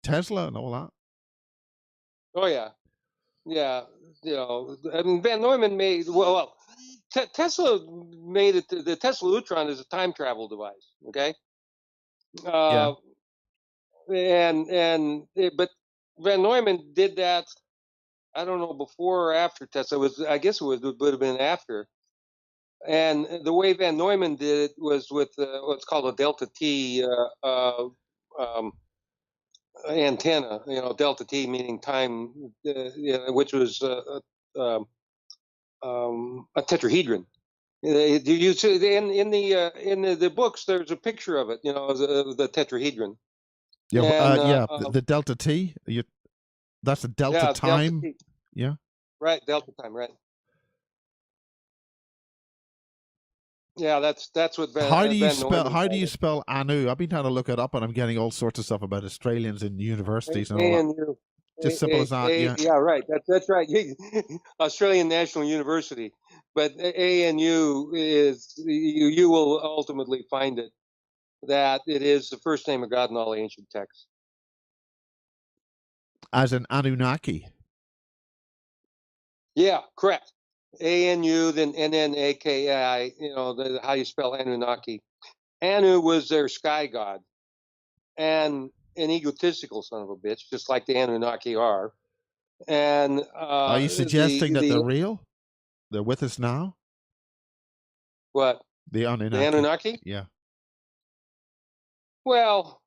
Tesla and all that. Oh yeah. I mean, Van Neumann made Tesla made it. The Tesla Neutron is a time travel device. Okay. Yeah. But Van Neumann did that. I don't know, before or after Tesla. I guess it would have been after. And the way Van Neumann did it was with what's called a delta T antenna. Delta T meaning time, which was a tetrahedron. You see in the books, there's a picture of it. The tetrahedron. Yeah, the delta T. That's a delta time. Delta T. Yeah. Right, delta time. Right. Yeah, that's what. How do you spell Anu? I've been trying to look it up, and I'm getting all sorts of stuff about Australians in universities and all that. Just simple as that. Yeah, right. That's right. Australian National University, but ANU is you will ultimately find it that it is the first name of God in all ancient texts. As an Anunnaki. Yeah, correct. ANU, then AKI. How you spell Anunnaki. Anu was their sky god, and an egotistical son of a bitch, just like the Anunnaki are. And are you suggesting that they're real? They're with us now? What? The The Anunnaki. Anunnaki? Yeah. Well,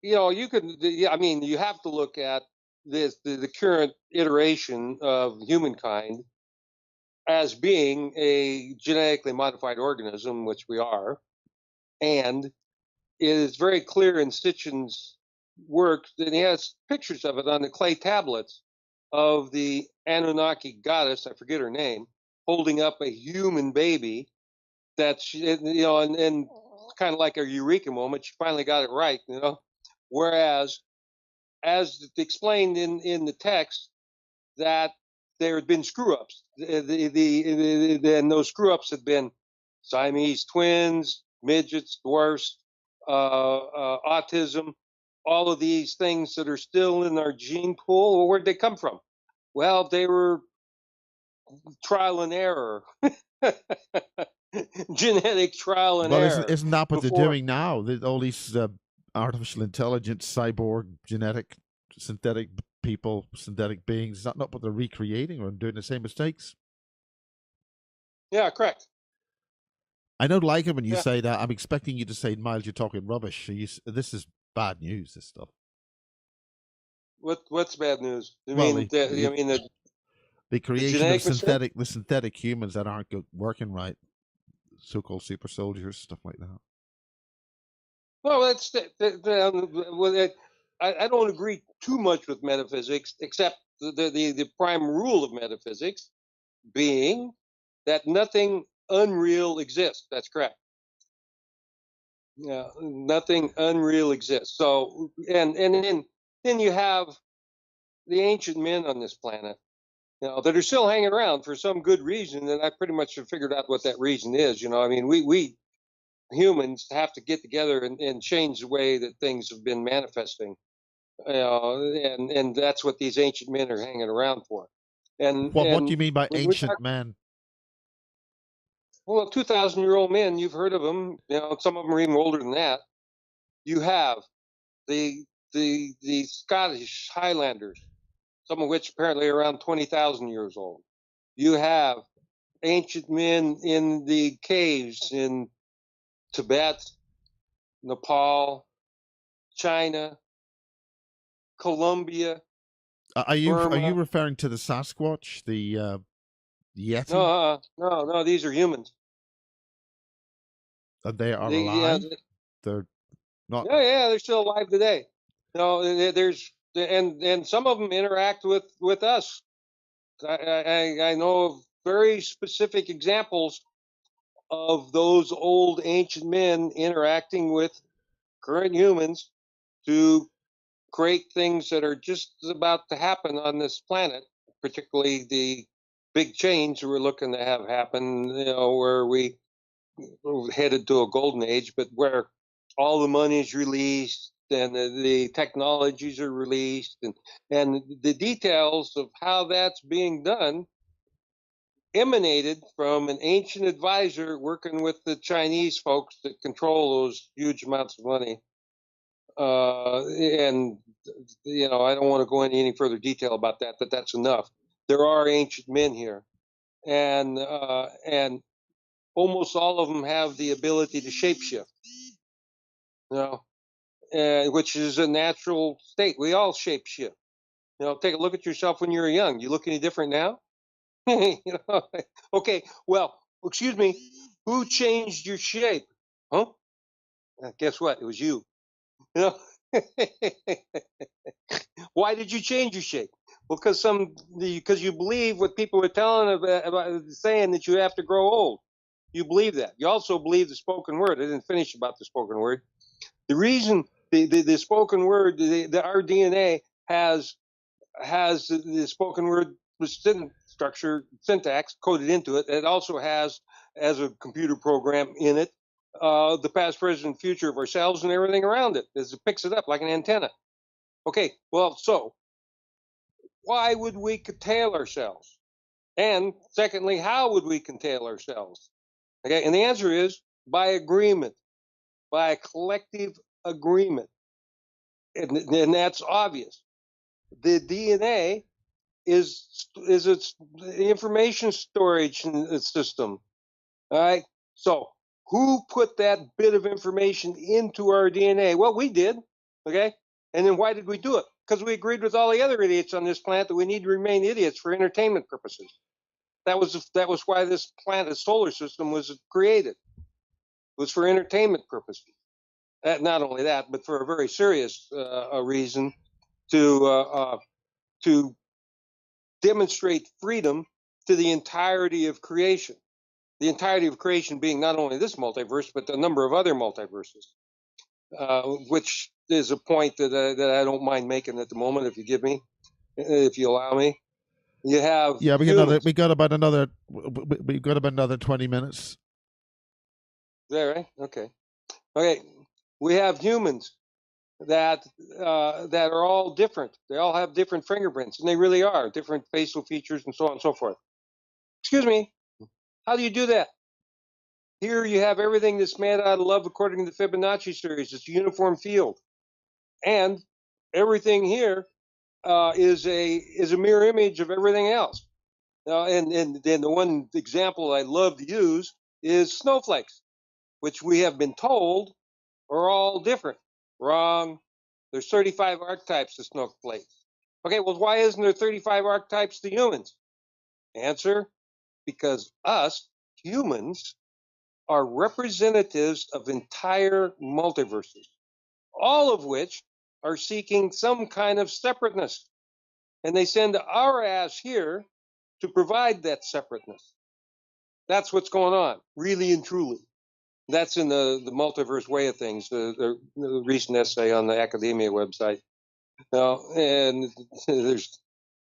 you could. I mean, you have to look at the current iteration of humankind as being a genetically modified organism, which we are, and it is very clear in Sitchin's work that he has pictures of it on the clay tablets of the Anunnaki goddess, I forget her name, holding up a human baby. That's and kind of like a eureka moment. She finally got it right, Whereas, as explained in the text, that there had been screw ups. And those screw ups had been Siamese twins, midgets, dwarfs, autism, all of these things that are still in our gene pool. Well, where'd they come from? Well, they were trial and error. Genetic trial and Well, error. isn't that what they're before- doing now? All these artificial intelligence, cyborg, genetic, synthetic people, synthetic beings. Is that not what they're recreating or doing the same mistakes? Yeah, correct. I don't like it when you Yeah. say that. I'm expecting you to say, Miles, you're talking rubbish. This is bad news, this stuff. What's bad news? Well, the creation of genetic mistake? the synthetic humans that aren't working right, so-called super soldiers, stuff like that. Well, I don't agree too much with metaphysics, except the prime rule of metaphysics being that nothing unreal exists. That's correct. Yeah, nothing unreal exists. So, and then you have the ancient men on this planet, that are still hanging around for some good reason, and I pretty much have figured out what that reason is. I mean, we humans have to get together and change the way that things have been manifesting, and that's what these ancient men are hanging around for. And what do you mean by when we ancient talk- men? Well, 2,000-year-old men, you've heard of them. Some of them are even older than that. You have the Scottish Highlanders, some of which apparently are around 20,000 years old. You have ancient men in the caves in Tibet, Nepal, China, Colombia. Are you Burma. referring to the Sasquatch, the Yeti? No, these are humans. They are Yeah, alive. They're not. yeah, they're still alive today. There's and some of them interact with us. I know of very specific examples of those old ancient men interacting with current humans to create things that are just about to happen on this planet, particularly the big change we're looking to have happen, where we're headed to a golden age, but where all the money is released and the technologies are released, and the details of how that's being done emanated from an ancient advisor working with the Chinese folks that control those huge amounts of money. And I don't want to go into any further detail about that, but that's enough. There are ancient men here, and almost all of them have the ability to shapeshift. Which is a natural state. We all shapeshift. Take a look at yourself when you were young. You look any different now? Okay. Well, excuse me. Who changed your shape? Huh? Guess what? It was you. Why did you change your shape? Well, because you believe what people are telling about saying that you have to grow old. You believe that. You also believe the spoken word. I didn't finish about the spoken word. The reason the spoken word, our DNA has the spoken word structure, syntax coded into it. It also has, as a computer program in it, the past, present, future of ourselves and everything around it. It picks it up like an antenna. Okay, well, so why would we curtail ourselves? And secondly, how would we curtail ourselves? Okay, and the answer is by agreement, by a collective agreement. And that's obvious. The DNA is its information storage system. All right. So Who put that bit of information into our DNA? Well, we did, okay? And then why did we do it? Because we agreed with all the other idiots on this planet that we need to remain idiots for entertainment purposes. That was why this planet solar system was created. It was for entertainment purposes. Not only that, but for a very serious reason to demonstrate freedom to the entirety of creation. The entirety of creation being not only this multiverse, but a number of other multiverses, which is a point that I don't mind making at the moment, if you allow me. You have we got about another 20 minutes. Is that right? Okay. We have humans that are all different. They all have different fingerprints, and they really are different facial features, and so on and so forth. Excuse me. How do you do that? Here you have everything that's made out of love according to the Fibonacci series. It's a uniform field, and everything here is a mirror image of everything else. And then the one example I love to use is snowflakes, which we have been told are all different. Wrong. There's 35 archetypes of snowflakes. Okay, well, why isn't there 35 archetypes to humans? Answer, because us, humans, are representatives of entire multiverses, all of which are seeking some kind of separateness. And they send our ass here to provide that separateness. That's what's going on, really and truly. That's in the multiverse way of things, the recent essay on the Academia website. And there's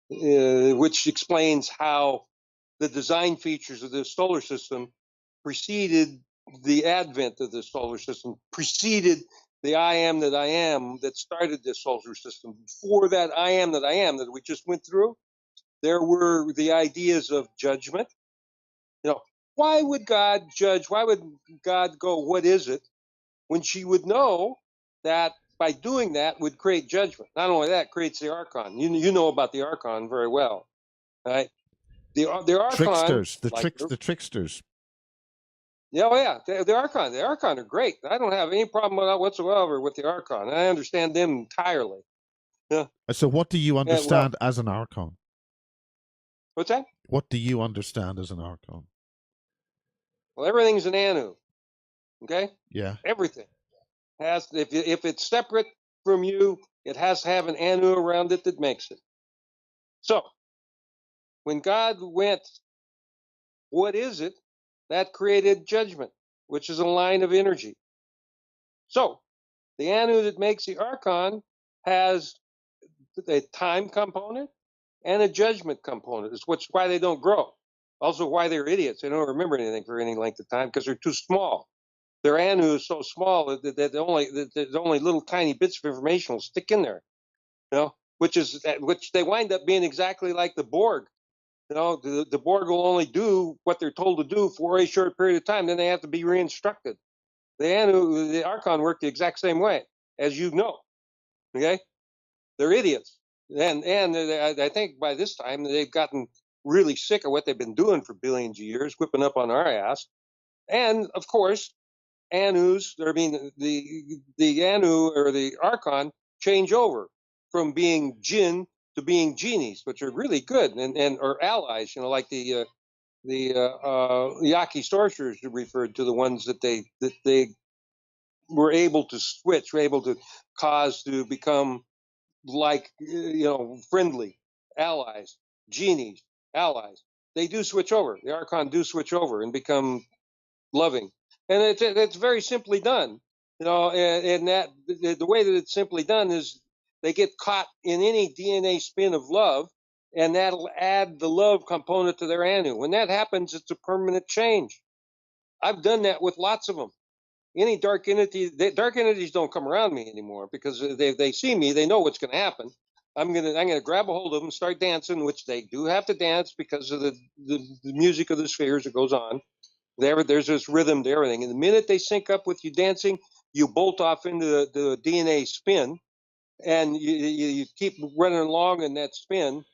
which explains how the design features of this solar system preceded the advent of the solar system, preceded the I am that started this solar system. Before that I am that we just went through, there were the ideas of judgment. Why would God judge? Why would God go, what is it? When she would know that by doing that would create judgment. Not only that, creates the Archon. You know about the Archon very well, right? The Archon, Tricksters, the tricksters. Yeah, the Archon. The Archon are great. I don't have any problem with that whatsoever with the Archon. I understand them entirely. Yeah. So what do you understand as an Archon? What's that? What do you understand as an Archon? Well, everything's an Anu. Okay? Yeah. Everything has, if it's separate from you, it has to have an Anu around it that makes it. So, when God went, what is it? That created judgment, which is a line of energy. So, the Anu that makes the Archon has a time component and a judgment component. It's why they don't grow. Also, why they're idiots. They don't remember anything for any length of time because they're too small. Their Anu is so small that only little tiny bits of information will stick in there. Which they wind up being exactly like the Borg. The Borg will only do what they're told to do for a short period of time. Then they have to be reinstructed. The Archon work the exact same way, as you know. Okay, they're idiots, and I think by this time they've gotten really sick of what they've been doing for billions of years, whipping up on our ass. And of course, Anus, the Anu or the Archon change over from being jinn to being genies, which are really good and are allies. Like the Yaqui sorcerers referred to, the ones that they were able to switch, were able to cause to become like friendly allies, genies, allies. They do switch over. The Archon do switch over and become loving, and it's very simply done. And that the way that it's simply done is they get caught in any DNA spin of love, and that'll add the love component to their Anu. When that happens, it's a permanent change. I've done that with lots of them. Any dark entities don't come around me anymore because they see me, they know what's going to happen. I'm gonna grab a hold of them, start dancing, which they do have to dance because of the music of the spheres that goes on. There's this rhythm to everything. And the minute they sync up with you dancing, you bolt off into the DNA spin, and you keep running along in that spin,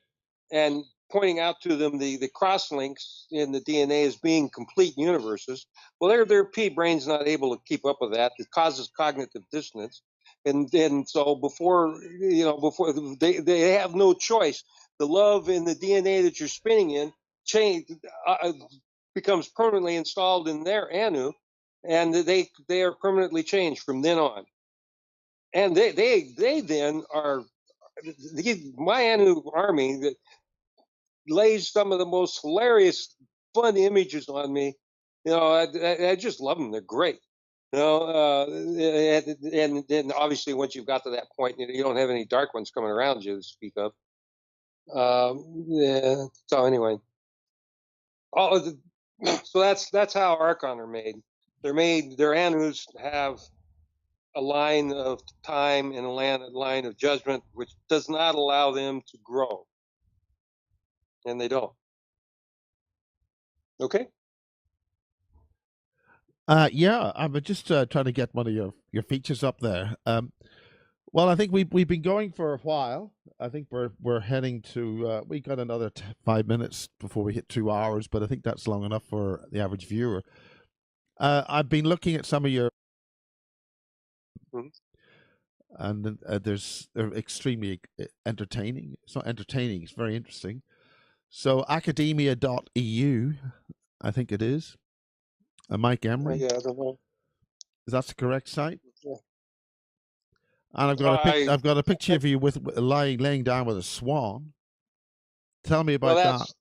and pointing out to them the cross links in the DNA as being complete universes. Well, their pea brain's not able to keep up with that. It causes cognitive dissonance, and so before they have no choice. The love in the DNA that you're spinning in becomes permanently installed in their Anu, and they are permanently changed from then on. And they then are my Anu army that lays some of the most hilarious, fun images on me. I just love them. They're great. And then obviously once you've got to that point, you don't have any dark ones coming around you to speak of. Yeah. So anyway, so that's how Archon are made. They're made. Their Anus have a line of time and a line of judgment, which does not allow them to grow, and they don't. Okay. Yeah, I'm just trying to get one of your features up there. Well, I think we've been going for a while. I think we're heading to. We got another 5 minutes before we hit 2 hours, but I think that's long enough for the average viewer. I've been looking at some of your, and they're extremely entertaining. It's not entertaining; it's very interesting. So, Academia.Edu, I think it is. Mike Emery. Yeah, I don't know. Is that the correct site? Yeah. And I've got a picture of you with laying down with a swan. Tell me about that.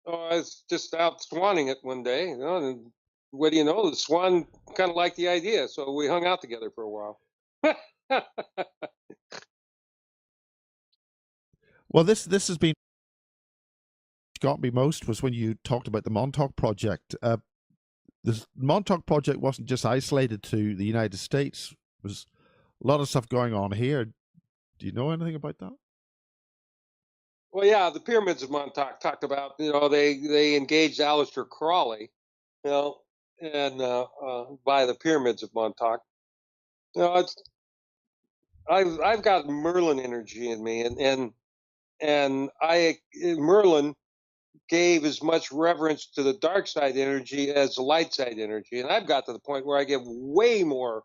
Oh, I was just out swanning it one day, and what do you know? The swan kind of liked the idea, so we hung out together for a while. Well, this has been got me most was when you talked about the Montauk project. The Montauk project wasn't just isolated to the United States. There was a lot of stuff going on here. Do you know anything about that? Well, yeah, the pyramids of Montauk talked about, they engaged Aleister Crowley, and by the pyramids of Montauk. I've got Merlin energy in me, and Merlin gave as much reverence to the dark side energy as the light side energy, and I've got to the point where I give way more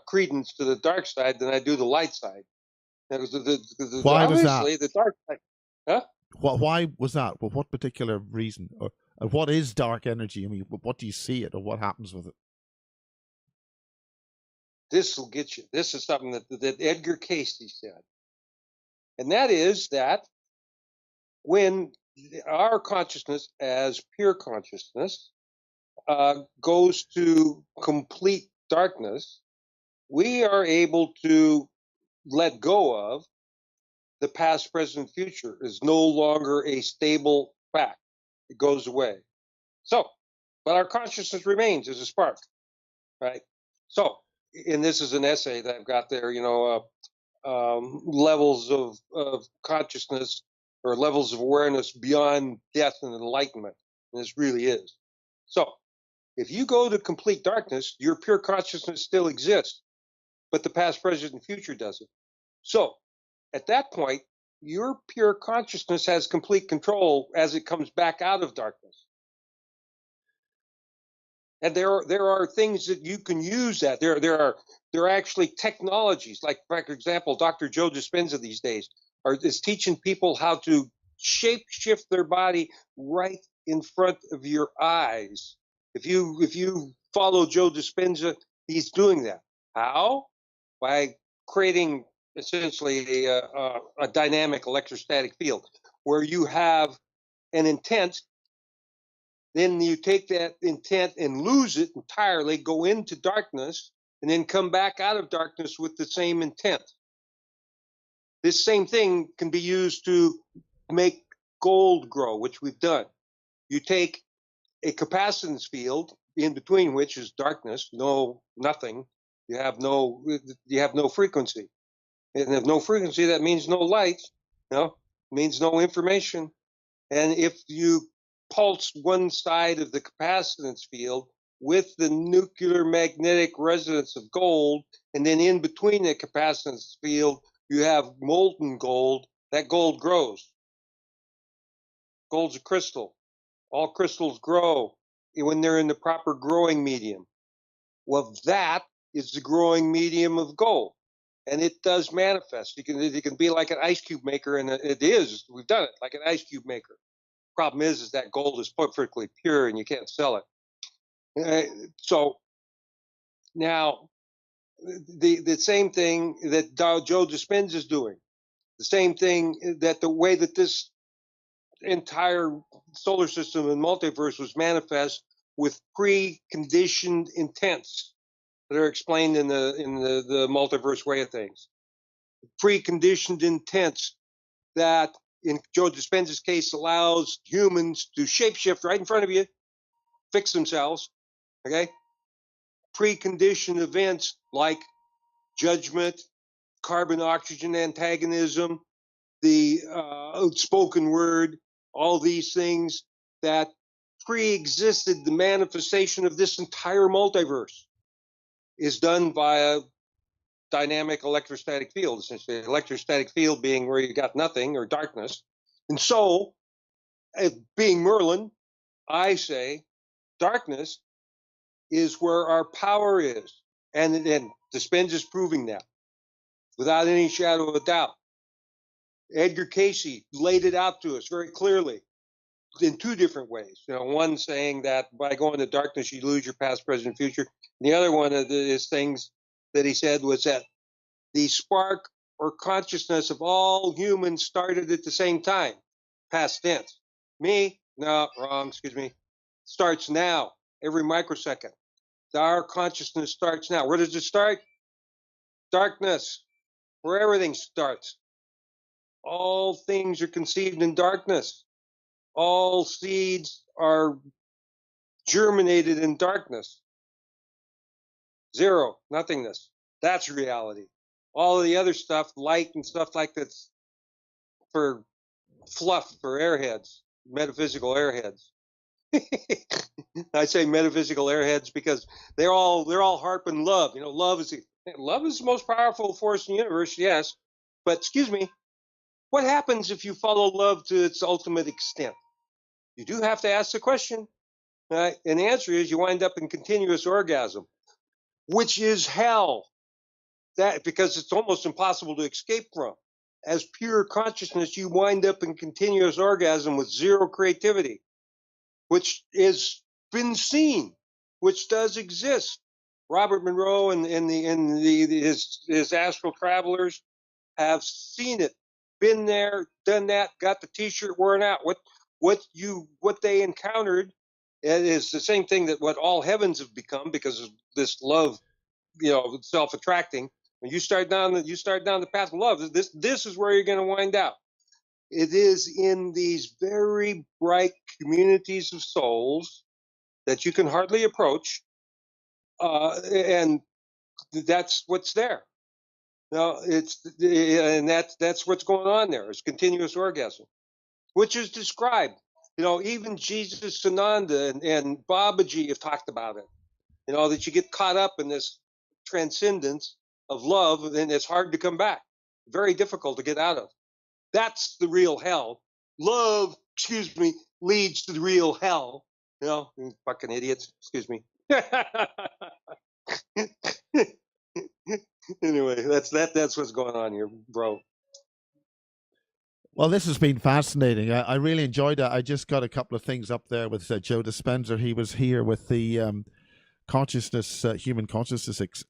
credence to the dark side than I do the light side. Why was that? The dark side. Huh? Why was that? Well, what particular reason? Or what is dark energy? I mean, what do you see it, or what happens with it? This will get you. This is something that Edgar Casey said. And that is that when our consciousness as pure consciousness goes to complete darkness, we are able to let go of the past, present, future is no longer a stable fact. It goes away. So, but our consciousness remains as a spark, right? So, and this is an essay that I've got there, levels of consciousness or levels of awareness beyond death and enlightenment. And this really is. So, if you go to complete darkness, your pure consciousness still exists, but the past, present, and future doesn't. So, at that point, your pure consciousness has complete control as it comes back out of darkness. And there are things that you can use that. There are actually technologies, like, for example, Dr. Joe Dispenza these days is teaching people how to shape shift their body right in front of your eyes. If you follow Joe Dispenza, he's doing that. How? By creating essentially a dynamic electrostatic field where you have an intent. Then you take that intent and lose it entirely, go into darkness, and then come back out of darkness with the same intent. This same thing can be used to make gold grow, which we've done. You take a capacitance field in between which is darkness, nothing. You have no frequency. And if no frequency, that means no light. Means no information. And if you pulse one side of the capacitance field with the nuclear magnetic resonance of gold, and then in between the capacitance field, you have molten gold, that gold grows. Gold's a crystal. All crystals grow when they're in the proper growing medium. Well, that is the growing medium of gold. And it does manifest. It can be like an ice cube maker, and it is. We've done it like an ice cube maker. Problem is that gold is perfectly pure and you can't sell it. So now, the same thing that Joe Dispenza is doing, the same thing that the way that this entire solar system and multiverse was manifest with preconditioned intents that are explained in the multiverse way of things. Preconditioned intents that, in Joe Dispenza's case, allows humans to shapeshift right in front of you, fix themselves, okay? Preconditioned events like judgment, carbon-oxygen antagonism, the spoken word, all these things that pre-existed the manifestation of this entire multiverse is done via dynamic electrostatic field, essentially. Electrostatic field being where you got nothing or darkness. And so, being Merlin, I say darkness is where our power is. And Dispenza is proving that without any shadow of a doubt. Edgar Cayce laid it out to us very clearly in two different ways. One saying that by going to darkness, you lose your past, present, future. The other one of his things that he said was that the spark or consciousness of all humans started at the same time. Past tense. Me? No, wrong, excuse me. Starts now, every microsecond. Our consciousness starts now. Where does it start? Darkness, where everything starts. All things are conceived in darkness. All seeds are germinated in darkness. Zero, nothingness. That's reality. All of the other stuff, light and stuff like that's for fluff, for airheads, metaphysical airheads. I say metaphysical airheads because they're all harping love. Love is the most powerful force in the universe, yes. But excuse me, what happens if you follow love to its ultimate extent? You do have to ask the question, and the answer is you wind up in continuous orgasm, which is hell. That because it's almost impossible to escape from. As pure consciousness, you wind up in continuous orgasm with zero creativity, which has been seen, which does exist. Robert Monroe and his astral travelers have seen it, been there, done that, got the T-shirt worn out. What they encountered is the same thing that what all heavens have become because of this love, self-attracting. When you start down the path of love, this is where you're going to wind out. It is in these very bright communities of souls that you can hardly approach, and that's what's there. Now that's what's going on there. It's continuous orgasm, which is described. Even Jesus Sananda and Babaji have talked about it. That you get caught up in this transcendence of love, and it's hard to come back. Very difficult to get out of. That's the real hell. Love, leads to the real hell. Fucking idiots. Excuse me. Anyway, that's what's going on here, bro. Well, this has been fascinating. I really enjoyed it. I just got a couple of things up there with Joe Dispenza. He was here with the Human Consciousness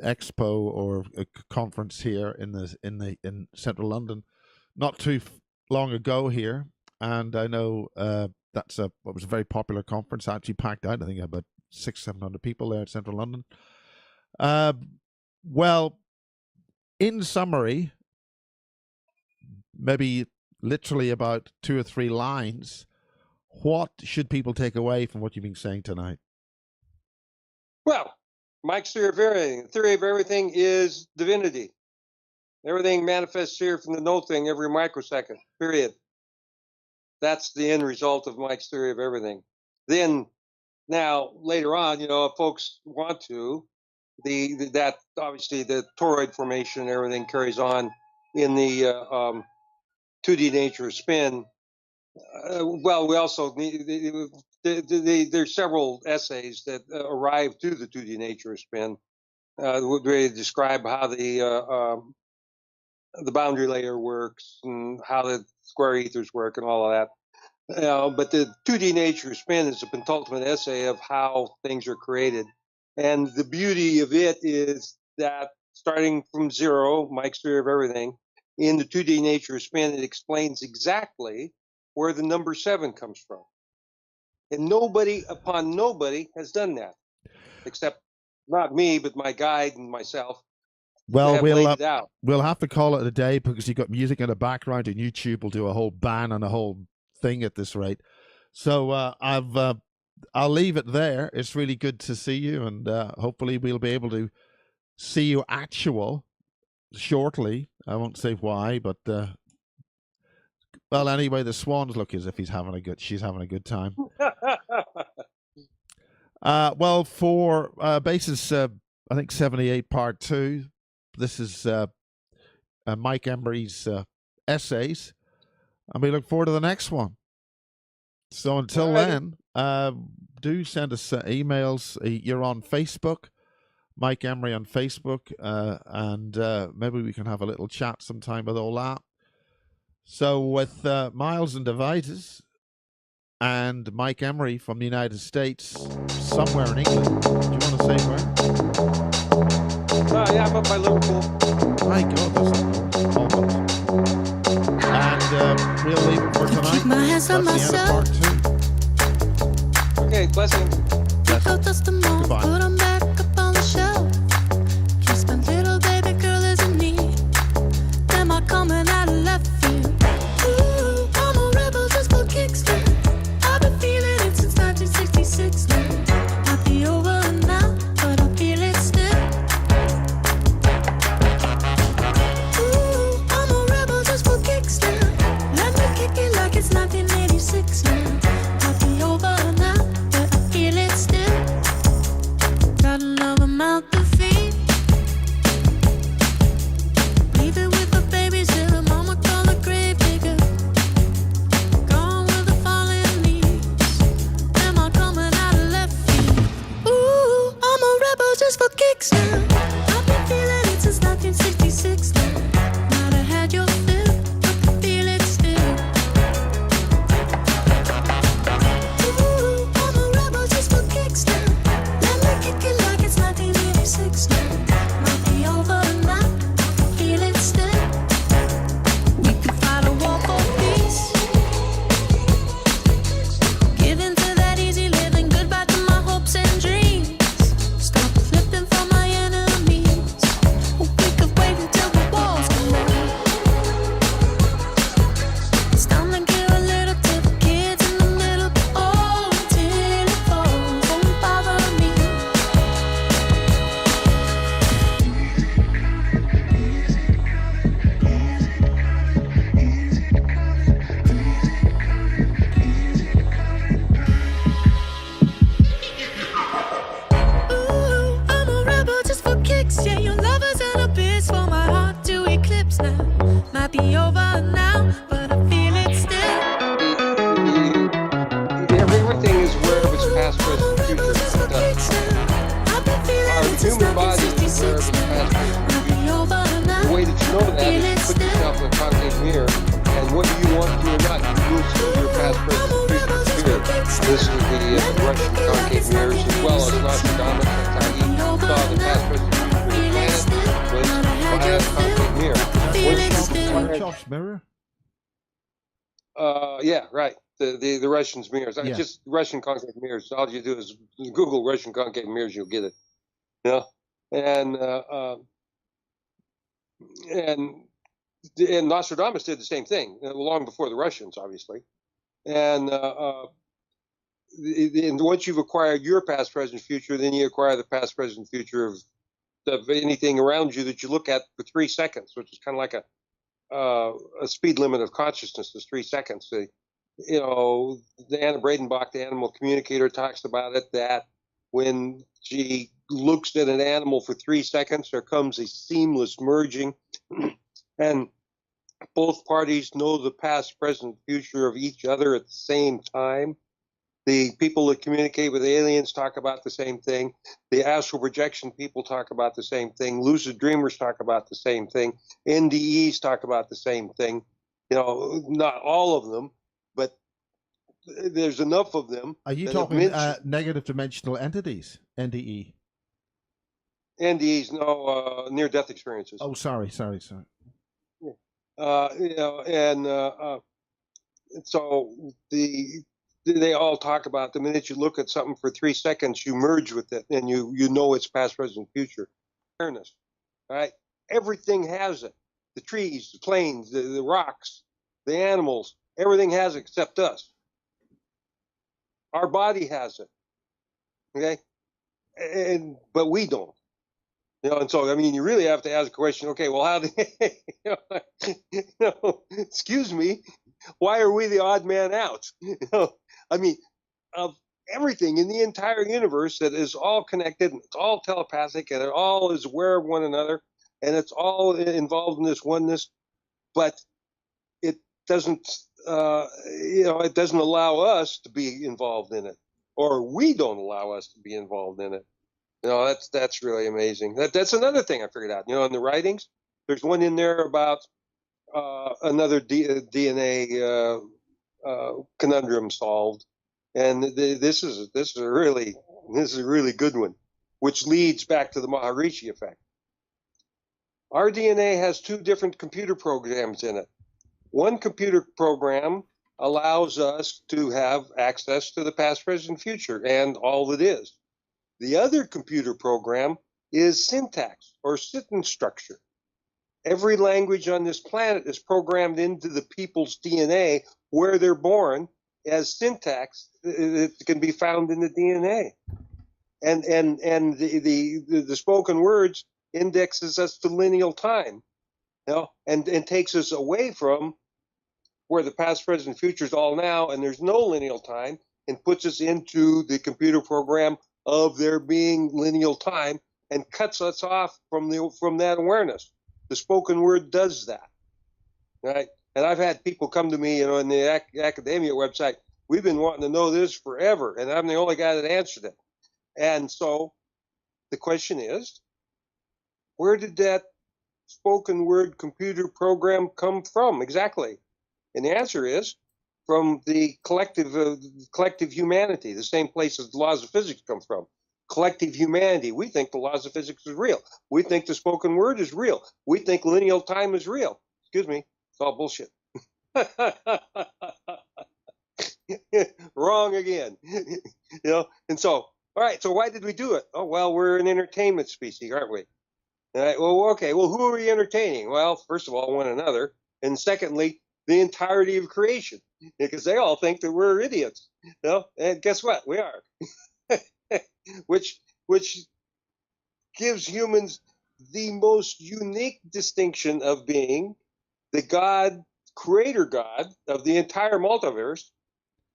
Expo or a conference here in Central London, not too long ago here, and I know that's what was a very popular conference. Actually packed out. I think about 600-700 people there at Central London. Well, in summary, maybe literally about 2 or 3 lines, what should people take away from what you've been saying tonight? Well, Mike's theory of everything. The theory of everything is divinity. Everything manifests here from the no thing every microsecond, period. That's the end result of Mike's theory of everything. Then, now, later on, if folks want to, that obviously the toroid formation and everything carries on in the 2D nature of spin, Well, we also need, there's several essays that arrive to the 2D nature of spin, where they describe how the boundary layer works and how the square ethers work and all of that. But the 2D nature of spin is a penultimate essay of how things are created. And the beauty of it is that starting from zero, Mike's theory of everything, in the 2D nature of spin, it explains exactly where the number 7 comes from. And nobody has done that, except not me, but my guide and myself. Well, laid it out. we'll have to call it a day because you've got music in the background, and YouTube will do a whole ban on the whole thing at this rate. So I'll leave it there. It's really good to see you, and hopefully we'll be able to see you actual shortly. I won't say why, but well, anyway, the swans look as if she's having a good time. Well, for basis, I think 78 part 2. This is Mike Emery's essays, and we look forward to the next one. So until then, do send us emails. You're on Facebook, Mike Emery on Facebook, and maybe we can have a little chat sometime with all that. So with Miles and Devices and Mike Emery from the United States, somewhere in England. Do you want to say where? Yeah, I'm up by Liverpool. My God, that's almost. And we'll leave it for tonight. Keep my hands That's on the end myself. of part 2. Okay, blessings. Pick out dust them all, Goodbye. put 'em back up on the shelf. Kiss my little baby girl is in need. Am I coming out of left field? Ooh, I'm a rebel just for kicks now. I've been feeling it since 1966 now. Might be over now, but I feel it still. Ooh, I'm a rebel just for kicks now. Let me kick it like it's 1986 now. Might be over now, but I feel it still. Got another mouth to feed. Leave it with the babies till the mama call the grave digger. Gone with the falling leaves. Am I coming out of left field? Ooh, I'm a rebel just for kicks now. I've been feeling it since 1966 now. Might have had your fill, but I feel it still. Ooh, I'm a rebel just for kicks now. Let me kick it like it's 1986 now. Might be over now, I feel it still. We could fight a war for peace. Give in to that easy living, goodbye to my hopes and dreams. Stop flipping for my enemies. We could wait until the walls come down. It's time to give a little to the kids in the middle. Oh, until it falls, won't bother me. Ooh, I'm a rebel just for kicks. Yeah, your lovers and a bitch for my heart to eclipse now. Might be over now, but I feel it still. Everything is aware of its past, present, future. Our human body is aware of its past, present, future. The way that you know that is to put yourself in a concave mirror, and what you want to or not, you will see your past, present, future spirit. This is the Russian concave mirrors, as well as Nostradamus. That's how he saw the past, present, future of the planet, was via concave mirror. Once you acquire- Josh Mirror? yeah, right. The Russians mirrors. Yeah. Just Russian concave mirrors. All you do is Google Russian concave mirrors, you'll get it. You know? And Nostradamus did the same thing long before the Russians, obviously. And once you've acquired your past, present, future, then you acquire the past, present, future of anything around you that you look at for 3 seconds, which is kind of like a speed limit of consciousness is 3 seconds. You know, Anna Bradenbach, the animal communicator, talks about it, that when she looks at an animal for 3 seconds, there comes a seamless merging. And both parties know the past, present, future of each other at the same time. The people that communicate with aliens talk about the same thing. The astral projection people talk about the same thing. Lucid dreamers talk about the same thing. NDEs talk about the same thing. You know, not all of them, but there's enough of them. Are you that talking have mentioned negative dimensional entities, NDE? NDEs, no, near-death experiences. Oh, sorry. You know, and so they all talk about the minute you look at something for 3 seconds, you merge with it, and you know it's past, present, future. Awareness, right? Everything has it. The trees, the plains, the rocks, the animals, everything has it except us. Our body has it, okay? But we don't. You know, and so, I mean, you really have to ask the question, okay, well, how do excuse me, why are we the odd man out? You know, I mean, of everything in the entire universe that is all connected, and it's all telepathic, and it all is aware of one another, and it's all involved in this oneness, but it doesn't, you know, it doesn't allow us to be involved in it, or we don't allow us to be involved in it. You know, that's really amazing. That's another thing I figured out. You know, in the writings, there's one in there about another DNA conundrum solved, and this is a really good one, which leads back to the Maharishi effect. Our DNA has two different computer programs in it. One computer program allows us to have access to the past, present, future, and all that is. The other computer program is syntax or sentence structure. Every language on this planet is programmed into the people's DNA where they're born as syntax that can be found in the DNA. And the spoken words indexes us to lineal time, you know, and takes us away from where the past, present, future is all now, and there's no lineal time, and puts us into the computer program of there being lineal time, and cuts us off from that awareness. The spoken word does that, right? And I've had people come to me, you know, in the Academia website. We've been wanting to know this forever, and I'm the only guy that answered it. And so, the question is, where did that spoken word computer program come from exactly? And the answer is from the collective humanity, the same place as the laws of physics come from. Collective humanity. We think the laws of physics is real. We think the spoken word is real. We think lineal time is real. Excuse me, it's all bullshit. Wrong again. You know, and so, all right, so why did we do it? Oh, well, we're an entertainment species, aren't we? All right, well, okay, well, who are we entertaining? Well, first of all, one another. And secondly, the entirety of creation, because they all think that we're idiots. You know, and guess what? We are. which gives humans the most unique distinction of being the God, creator God of the entire multiverse,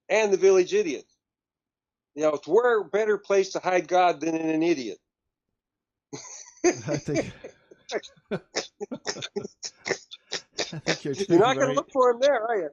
and the village idiots. You know, it's where a better place to hide God than in an idiot. I think you're You're not going to look for him there, are you?